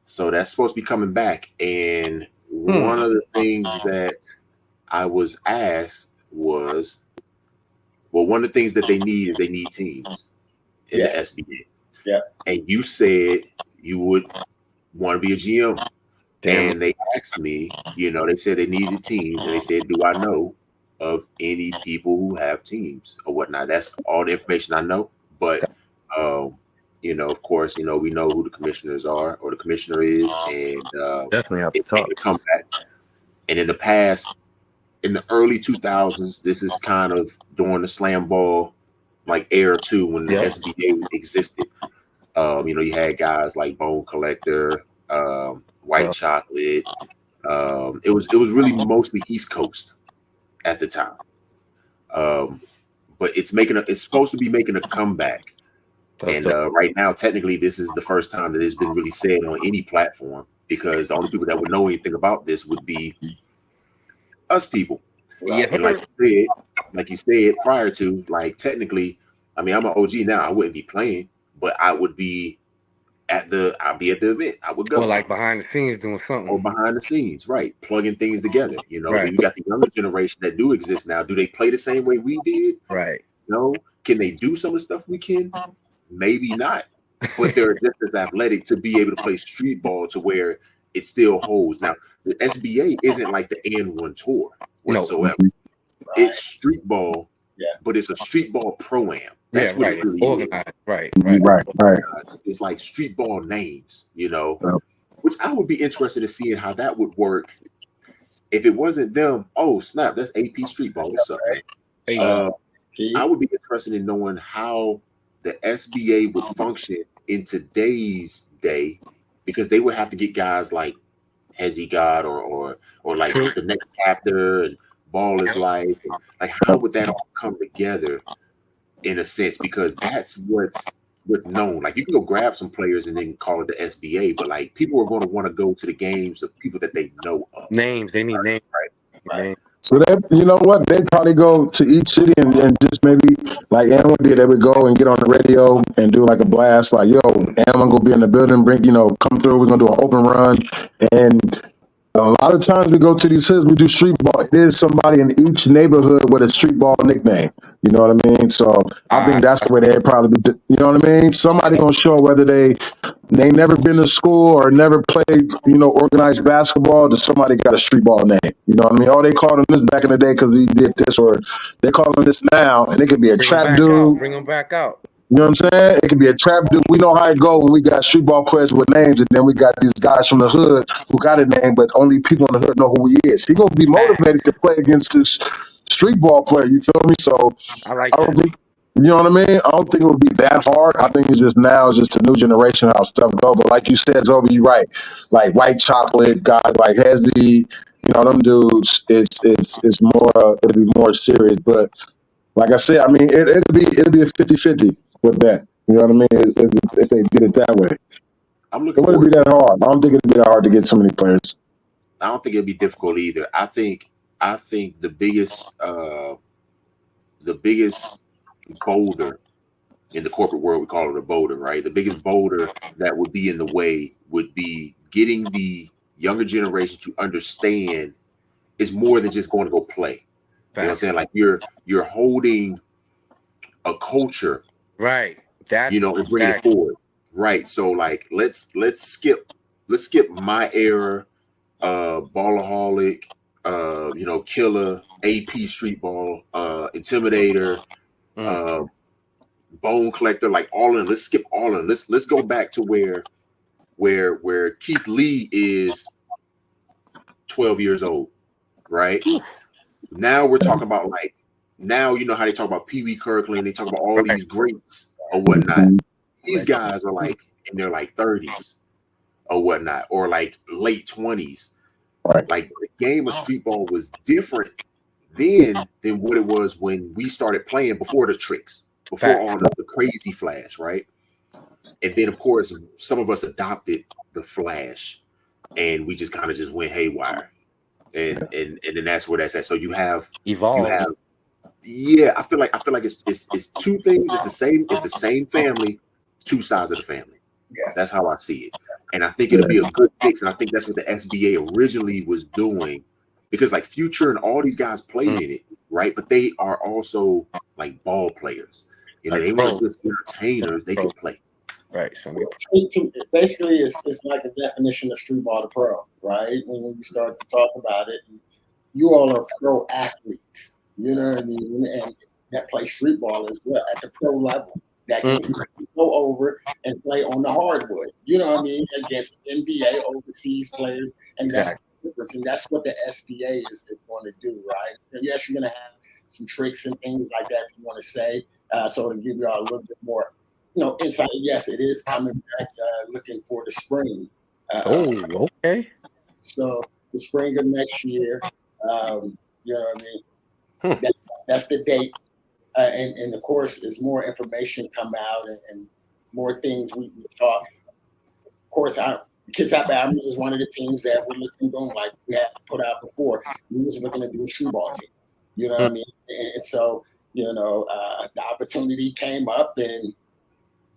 So that's supposed to be coming back. And Hmm. one of the things that I was asked was, well, one of the things that they need teams in the Yes. SBA. Yeah. And you said you would want to be a GM. Damn. And they asked me, they said they needed teams. And they said, do I know of any people who have teams or whatnot? That's all the information I know. But, of course, we know who the commissioners are or the commissioner is. And Definitely have to it's making talk. a comeback. And in the past, in the early 2000s, this is kind of during the SlamBall like era too, when the Yep. SBA existed. You had guys like Bone Collector, White Yeah. Chocolate. It was really mostly East Coast at the time. But it's supposed to be making a comeback. And right now, technically, this is the first time that it's been really said on any platform, because the only people that would know anything about this would be us people. Yes, and like you said prior to, like, technically, I mean, I'm an OG now. I wouldn't be playing, but I'd be at the event. I would go. Or like behind the scenes doing something. Or behind the scenes, right? Plugging things together. You know, then you got the younger generation that do exist now. Do they play the same way we did? Right. No. Can they do some of the stuff we can? Maybe not. But they're just as athletic to be able to play street ball to where it still holds. Now, the SBA isn't like the N1 tour whatsoever. No. It's street ball, but it's a street ball pro-am. That's what it really is. Right. It's like street ball names, you know, which I would be interested in seeing how that would work if it wasn't them. Oh, snap, that's AP Street Ball. What's up, man? I would be interested in knowing how the SBA would function in today's day, because they would have to get guys like Hezzy God or like the next chapter and Ball is Life. Like, how would that all come together in a sense? Because that's what's known. Like, you can go grab some players and then call it the SBA, but like, people are going to want to go to the games of people that they know of. Names, they need names, right? So they, you know what? They'd probably go to each city and just maybe, like Aaron did, they would go and get on the radio and do like a blast, like, yo, Aaron gonna be in the building, come through, we're gonna do an open run. And a lot of times we go to these cities, we do street ball. There's somebody in each neighborhood with a street ball nickname. You know what I mean? So I think that's the way they'd probably be, you know what I mean? Somebody gonna show whether they never been to school or never played, organized basketball, that somebody got a street ball name. You know what I mean? Oh, they called him this back in the day because he did this, or they call him this now, and it could be a trap dude. Bring him back out. You know what I'm saying? It could be a trap dude. We know how it go when we got street ball players with names, and then we got these guys from the hood who got a name, but only people in the hood know who he is. He gonna be motivated to play against this street ball player. You feel me? So I don't think, you know what I mean? I don't think it would be that hard. I think it's just a new generation how stuff go. But like you said, Zoe, you're right. Like White Chocolate guys like Hezby, them dudes. It's more. It'll be more serious. But like I said, I mean, it'll be a 50-50 with that. You know what I mean? If they get it that way, it wouldn't be that hard. I don't think it'd be that hard to get so many players. I don't think it'd be difficult either. I think the biggest boulder in the corporate world, we call it a boulder, right? The biggest boulder that would be in the way would be getting the younger generation to understand it's more than just going to go play. You know what I'm saying? Like, you're holding a culture, right? That and bring it forward, right? So like, let's skip my era, Ballaholic, Killer, AP Street Ball, Intimidator, Bone Collector, like all in. Let's skip all in. Let's go back to where Keith Lee is 12 years old, right? Now we're talking about, like, now you know how they talk about Pee Wee Kirkland, they talk about all these greats or whatnot. These guys are like in their like 30s or whatnot, or like late 20s. Right. Like, the game of street ball was different then than what it was when we started playing, before the tricks, before all the crazy flash, right? And then of course some of us adopted the flash and we just kind of just went haywire. And then that's where that's at. So you have evolved. I feel like it's two things. It's the same family, two sides of the family. Yeah. That's how I see it. And I think it'll be a good fix. And I think that's what the SBA originally was doing, because like Future and all these guys played in it, right? But they are also like ball players. They weren't just entertainers, they could play. Right. So basically, it's like a definition of street ball to pro, right? When you start to talk about it, you all are pro athletes, you know what I mean, and that play street ball as well at the pro level. That can go over and play on the hardwood, you know what I mean, against NBA overseas players, and that's the difference. And that's what the SBA is going to do, right? And yes, you're going to have some tricks and things like that if you want to say, so to give you all a little bit more. Inside, yes, it is coming back, looking for the spring. Okay. So the spring of next year, you know what I mean? that's the date. And of course, as more information come out and more things we talk. Of course, Kids Have Boundaries is one of the teams that we're looking doing, like we had put out before. We was looking to do a shoe ball team. You know what I mean? And so, the opportunity came up, and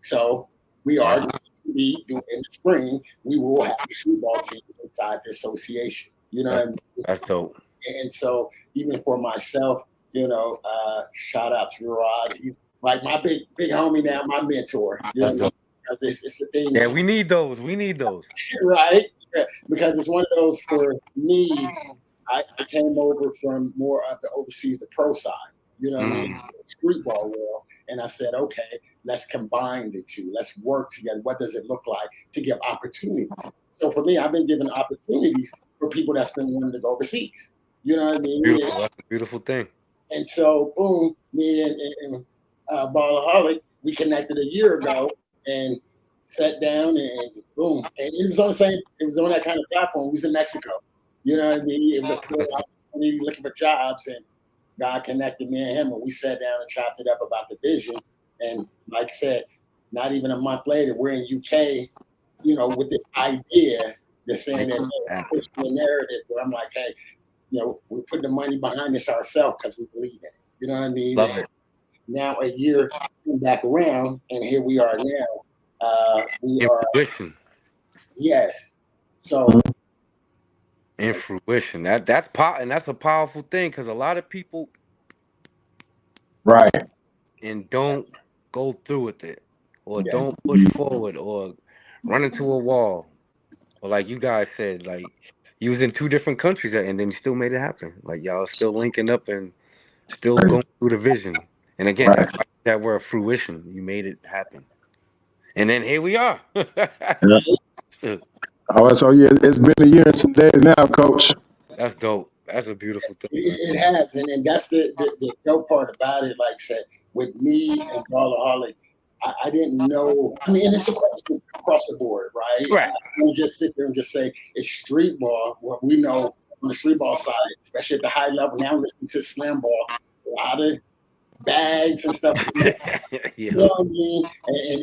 so we are going to be doing in the spring. We will have a shoe ball team inside the association. You know what I mean? That's dope. And so even for myself, shout out to Rod. He's like my big homie now, my mentor. You know what I mean? Because it's a thing. Yeah, we need those. We need those. Right? Yeah, because it's one of those for me. I came over from more of the overseas, the pro side. You know what I mean? Street ball world. And I said, okay, let's combine the two. Let's work together. What does it look like to give opportunities? So for me, I've been given opportunities for people that's been wanting to go overseas. You know what I mean? Beautiful. That's a beautiful thing. And so, boom, me and Ballaholic, we connected a year ago and sat down and boom. And it was on that kind of platform. We was in Mexico. You know what I mean? It was a cool opportunity looking for jobs, and God connected me and him, and we sat down and chopped it up about the vision. And like I said, not even a month later, we're in UK, with this idea. They're saying that pushing the narrative where I'm like, hey, we're putting the money behind this ourselves because we believe in it. You know what I mean? Love it. Now a year back around, and here we are now. We are fruition. Yes. So in fruition. That's a powerful thing, because a lot of people and don't go through with it, or don't push forward, or run into a wall, or like you guys said, like you was in 2 different countries and then you still made it happen. Like y'all still linking up and still going through the vision. And again, that's why that word fruition. You made it happen. And then here we are. So yeah, it's been a year and some days now, Coach. That's dope. That's a beautiful thing. It has, and that's the dope part about it. Like I said, with me and Ballaholic, I didn't know. I mean, and it's across the board, right? Right. I don't just sit there and just say it's street ball. What we know on the street ball side, especially at the high level. Now listening to SlamBall, a lot of bags and stuff. You know what I mean?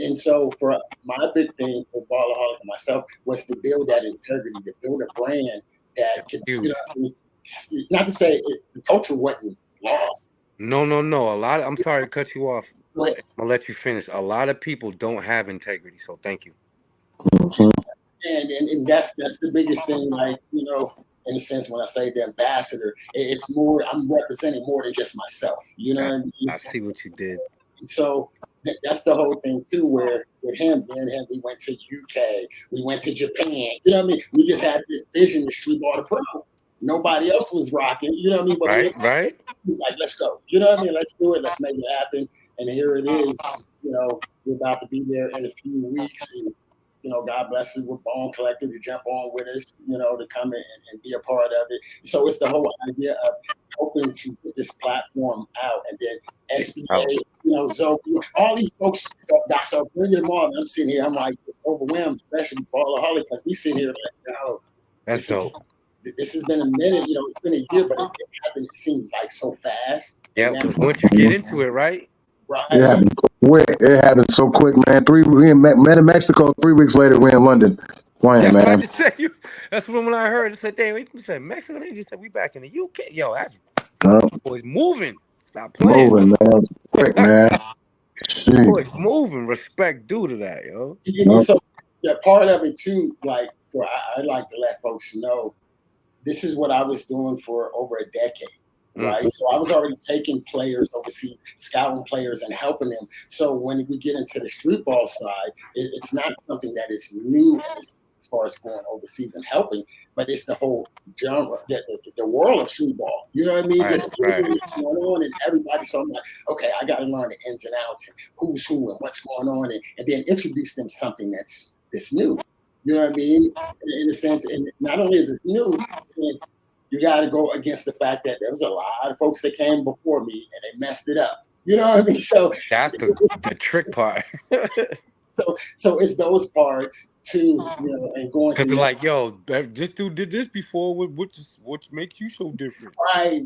And so for my big thing for Ballaholic and myself was to build that integrity, to build a brand that could, not to say the culture wasn't lost. No. I'm sorry to cut you off. I'm gonna let you finish. A lot of people don't have integrity, so thank you. And that's the biggest thing. Like, in a sense, when I say the ambassador, it's more. I'm representing more than just myself. You know what I mean? I see what you did. And so that's the whole thing too. Where with him, we went to UK, we went to Japan. You know what I mean? We just had this vision to street ball to pro. Nobody else was rocking. You know what I mean? But right. He's like, let's go. You know what I mean? Let's do it. Let's make it happen. And here it is. We're about to be there in a few weeks. And, God bless us with Bone Collector to jump on with us, to come in and be a part of it. So it's the whole idea of hoping to put this platform out. And then SBA, so all these folks got so bringing them on. I'm sitting here, I'm like overwhelmed, especially Ballaholic, because we sit here like, that's dope. This has been a minute, it's been a year, but it happened, it seems like so fast. Yeah, because once you get into it, right? It happened quick. It happened so quick, man. We met in Mexico. 3 weeks later, we're in London playing, that's man. What I just said. That's when I heard it. Said, damn, we said Mexico. They just said we back in the UK. Yo, that's boys moving. Stop playing. Moving, man. Quick, man. Boys moving. Respect due to that, yo. And so that part of it too, like I like to let folks know, this is what I was doing for over a decade. Right. So I was already taking players overseas, scouting players and helping them. So when we get into the street ball side, it's not something that is new as far as going overseas and helping, but it's the whole genre, the world of street ball. You know what I mean? There's what's going on and everybody. So I'm like, okay, I got to learn the ins and outs and who's who and what's going on, and then introduce them something that's new. You know what I mean? In a sense, and not only is it new, you got to go against the fact that there was a lot of folks that came before me and they messed it up. You know what I mean? So that's the trick part. So it's those parts too, and going Because through they're that. like, yo, this dude did this before. What makes you so different? Right.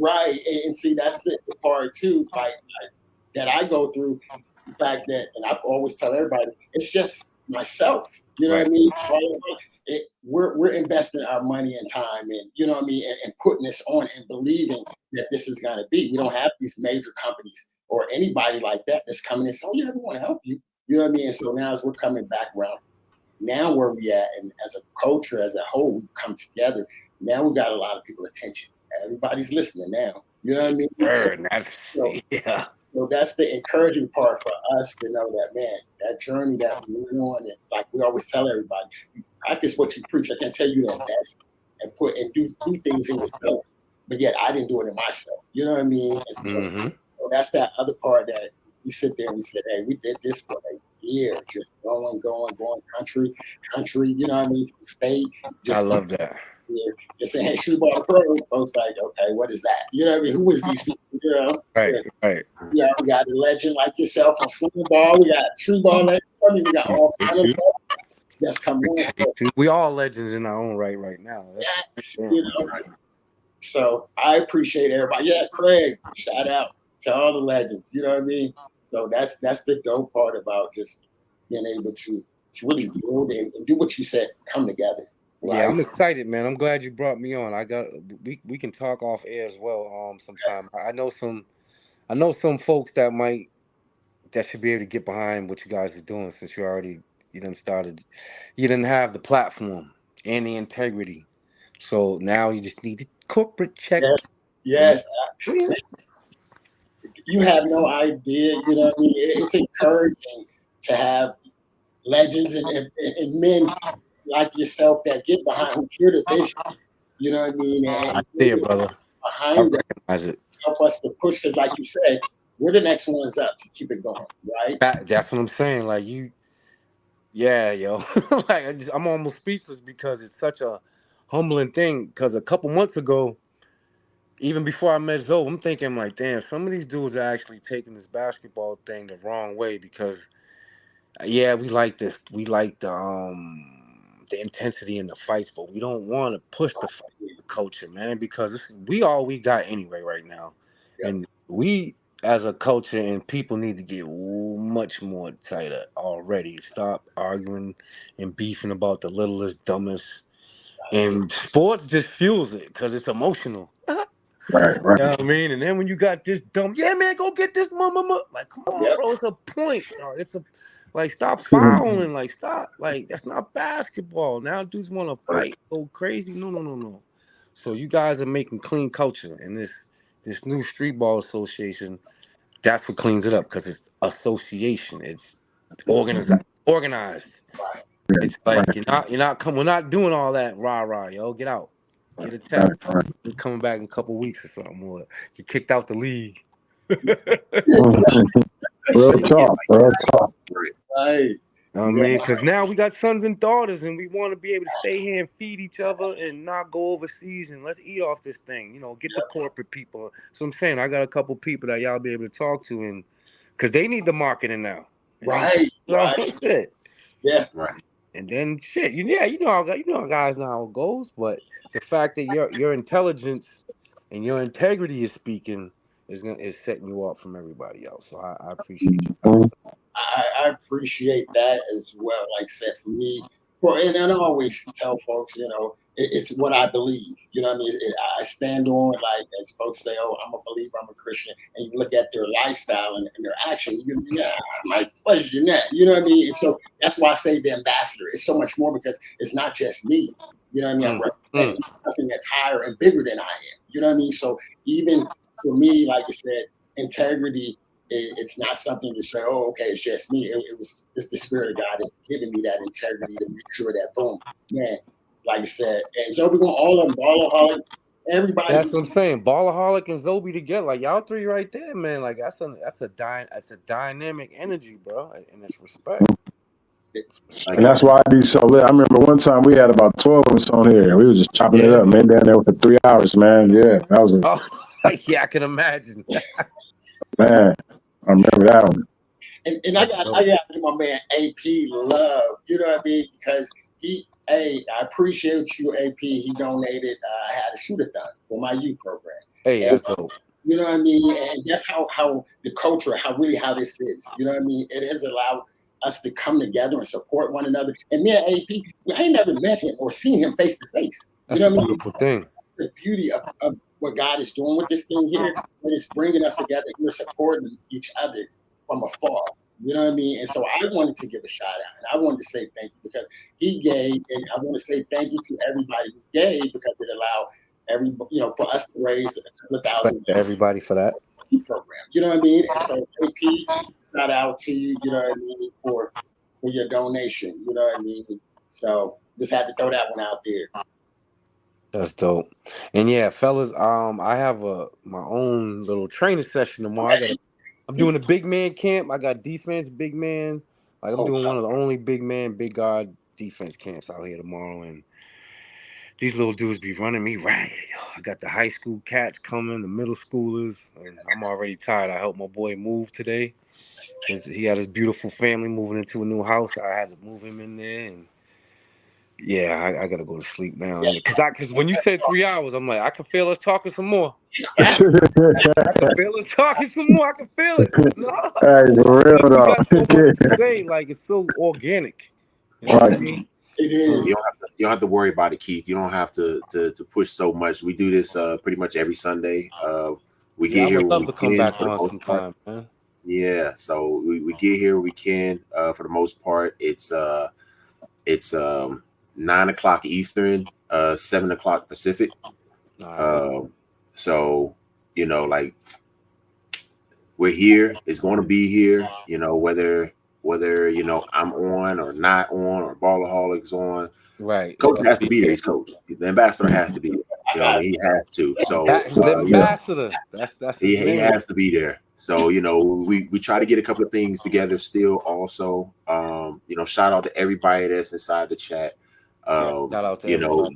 And see, that's the part too, like that I go through. The fact that, and I always tell everybody, it's just myself. You know what I mean? We're investing our money and time, and you know what I mean, and putting this on and believing that this is going to be. We don't have these major companies or anybody like that that's coming in. So, yeah, we want to help you. You know what I mean? And so now, as we're coming back around, now where we at, and as a culture, as a whole, we come together. Now we got a lot of people attention. Everybody's listening now. You know what I mean? Yeah. So that's the encouraging part for us to know that, man, that journey that we're on, and like we always tell everybody, you practice what you preach. I can tell you to invest and put and do things in yourself, but yet I didn't do it in myself. You know what I mean? And so that's that other part that we sit there and we said, hey, we did this for a year, just going, country. You know what I mean? From the state. I love that. Just saying, hey, shoot ball the pro. Folks like, okay, what is that? You know what I mean? Who is these people? You know? Right. Yeah, we got a legend like yourself on SlamBall. We got true ball legend. I mean, we got all kinds of that's come on. So, we all legends in our own right now. So I appreciate everybody. Yeah, Craig, shout out to all the legends. You know what I mean? So that's the dope part about just being able to really build and do what you said, come together. Right? Yeah, I'm excited, man. I'm glad you brought me on. We can talk off air as well sometime. I know some folks that should be able to get behind what you guys are doing, since you done have the platform and the integrity. So now you just need the corporate check. Yes. You have no idea, you know what I mean? It's encouraging to have legends and men like yourself that get behind, who hear the vision. You know what I mean? And I see it, brother. Behind it. Help us to push, because like you said, we're the next ones up to keep it going, right? That's what I'm saying. Like yo. Like I'm almost speechless because it's such a humbling thing. Because a couple months ago, even before I met Zoe, I'm thinking like, damn, some of these dudes are actually taking this basketball thing the wrong way. Because we like this. We like the intensity in the fights, but we don't want to push the culture, man, because we all we got anyway right now. And we as a culture and people need to get much more tighter already. Stop arguing and beefing about the littlest, dumbest. And sports just fuels it because it's emotional. Right. You know what I mean? And then when you got this dumb, yeah, man, go get this mama. Like, come on, bro. It's a point. It's a like, stop fouling. Like, stop. Like, that's not basketball. Now dudes want to fight, go crazy. No. So you guys are making clean culture, and this new street ball association, that's what cleans it up, because it's association. It's organized. It's like we're not doing all that rah, yo. Get out. Get a tap. You're coming back in a couple weeks or something, or you kicked out the league. Real talk. Right. I mean, because now we got sons and daughters, and we want to be able to stay here and feed each other and not go overseas, and let's eat off this thing. Get the corporate people. So I'm saying I got a couple people that y'all be able to talk to, and because they need the marketing now. Right. Shit. Yeah. Right. And then shit, you know how guys know how it goes, but the fact that your intelligence and your integrity is speaking is setting you up from everybody else. So I appreciate you. I appreciate that as well. Like I said, for me, and I always tell folks, it's what I believe. You know what I mean? I stand on, like, as folks say, oh, I'm a believer, I'm a Christian, and you look at their lifestyle and their action, I might pleasure in that. You know what I mean? And so that's why I say the ambassador. It's so much more, because it's not just me. You know what I mean? I'm representing something that's higher and bigger than I am. You know what I mean? So even for me, like I said, integrity, it's not something to say, oh, okay, it's just me. It's the Spirit of God that's giving me that integrity to make sure that, boom, man, like I said, and so we're going all of them, Ballaholic, everybody. That's what I'm saying. Ballaholic and Zobe together, like y'all three right there, man. Like that's a dynamic energy, bro, and it's respect. And that's why I be so lit. I remember one time we had about 12 of us on here. We were just chopping it up, man, down there for 3 hours, man. Yeah, that was yeah, I can imagine. Man, I remember that one. And I got to give my man AP love. You know what I mean? Because I appreciate you, AP. He donated. I had a shoot-a-thon for my youth program. Hey, and, that's dope. you know what I mean? And that's how the culture, how this is. You know what I mean? It has allowed us to come together and support one another. And me and AP, I ain't never met him or seen him face to face. You That's know a what I mean? beautiful thing. The beauty of what God is doing with this thing here, that is bringing us together. We're supporting each other from afar. You know what I mean? And so I wanted to give a shout out, and I wanted to say thank you because he gave, and I want to say thank you to everybody who gave because it allowed for us to raise a couple of thousand. Respect to everybody for that program. You know what I mean? And so AP, shout out to you. You know what I mean for your donation. You know what I mean? So just had to throw that one out there. That's dope. And yeah, fellas, I have my own little training session tomorrow. I'm doing a big man camp. I got defense, big man. Like I'm doing one of the only big man, big guard defense camps out here tomorrow. And these little dudes be running me ragged. I got the high school cats coming, the middle schoolers, and I'm already tired. I helped my boy move today. He had his beautiful family moving into a new house. I had to move him in there, and yeah, I gotta go to sleep now. Because when you said 3 hours, I'm like, I can feel us talking some more. I can feel us talking some more. I can feel it. No. Hey, for real We though. got so much to say. Like, it's so organic. You know what I mean? It is. You don't have to worry about it, Keith. You don't have to push so much. We do this pretty much every Sunday. We get here. I would love to come back on sometime, man. Yeah, so we get here we can. For the most part, it's 9 o'clock Eastern, 7 o'clock Pacific. So like we're here. It's going to be here. Whether I'm on or not on or Ballaholics on. Right. Coach has to be there. He's coach. The ambassador has to be there. He has to. So the ambassador. That's he has to be there. So we try to get a couple of things together still. Also, shout out to everybody that's inside the chat. Shout out to everybody.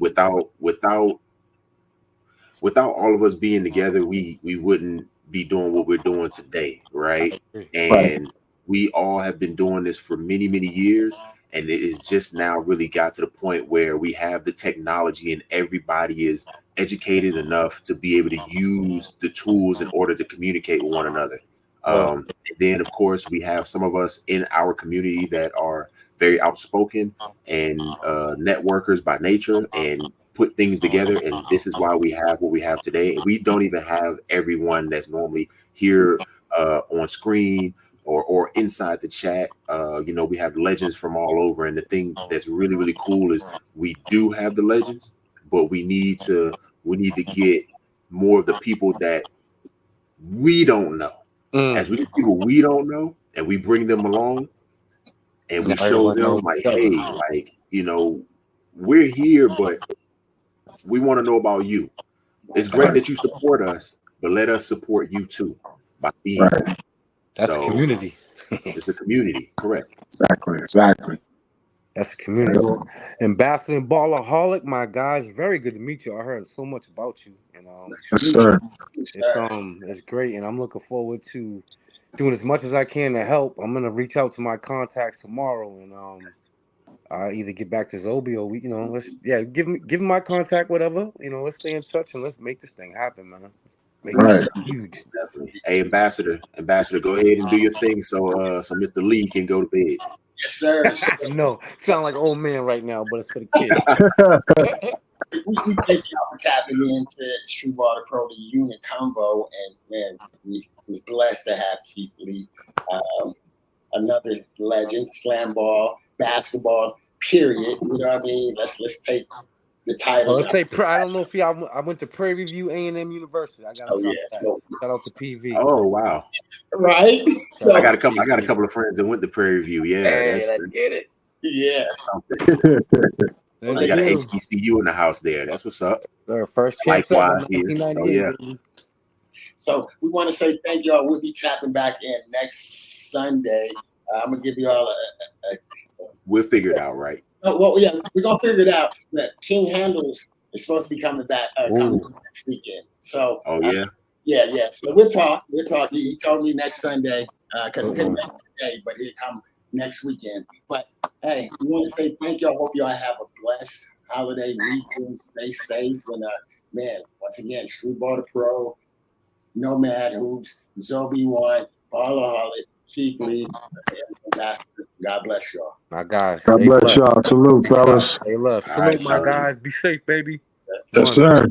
Without all of us being together, we wouldn't be doing what we're doing today, right? And we all have been doing this for many, many years. And it is just now really got to the point where we have the technology and everybody is educated enough to be able to use the tools in order to communicate with one another. And then, of course, we have some of us in our community that are very outspoken and networkers by nature and put things together. And this is why we have what we have today. And we don't even have everyone that's normally here on screen or inside the chat. We have legends from all over. And the thing that's really, really cool is we do have the legends, but we need to get more of the people that we don't know. As we get people we don't know, and we bring them along and we show them like, hey, like, we're here, but we want to know about you. It's great that you support us, but let us support you too by being here. That's a community. It's a community, correct? Exactly. That's a community. Ambassador and Ballaholic, my guys, very good to meet you. I heard so much about you, and yes, sir. It's great, and I'm looking forward to doing as much as I can to help. I'm gonna reach out to my contacts tomorrow, and I'll either get back to Zobi or give him my contact, whatever. Let's stay in touch and let's make this thing happen, man. Make this huge. Definitely. Hey, Ambassador, go ahead and do your thing so Mr. Lee can go to bed. Yes, sir. No, sound like an old man right now, but it's for the kids. We thank y'all for tapping into Street Ball to Pro, the UNIT Convo, and man, we was blessed to have Keith Lee, another legend, SlamBall, basketball, period. You know what I mean? Let's take the title. Let's say I don't know if I went to Prairie View A&M University. I got shout out to PV. Oh wow! Right. So I got a couple of friends that went to Prairie View. Yeah, let's get it. Yeah. I got an HBCU in the house there. That's what's up. Their first champ in 1998. So we want to say thank y'all. We'll be tapping back in next Sunday. I'm gonna give y'all we'll figure it out, right? Well, yeah, we're gonna figure it out. That King Handles is supposed to be coming back next weekend. So, yeah. So we'll talk. He told me next Sunday. because we couldn't make it today, but he'll come next weekend. But hey, we want to say thank y'all. Hope y'all have a blessed holiday weekend. Stay safe. And man, once again, Street Ball the Pro, Nomad Hoops, Zobi One, Ballaholic, Chief Lee, Ambassador. God bless y'all. My guys. God bless y'all. Salute, fellas. Stay love. All right, Salute, my fellas. guys. Be safe, baby. Yes, sir.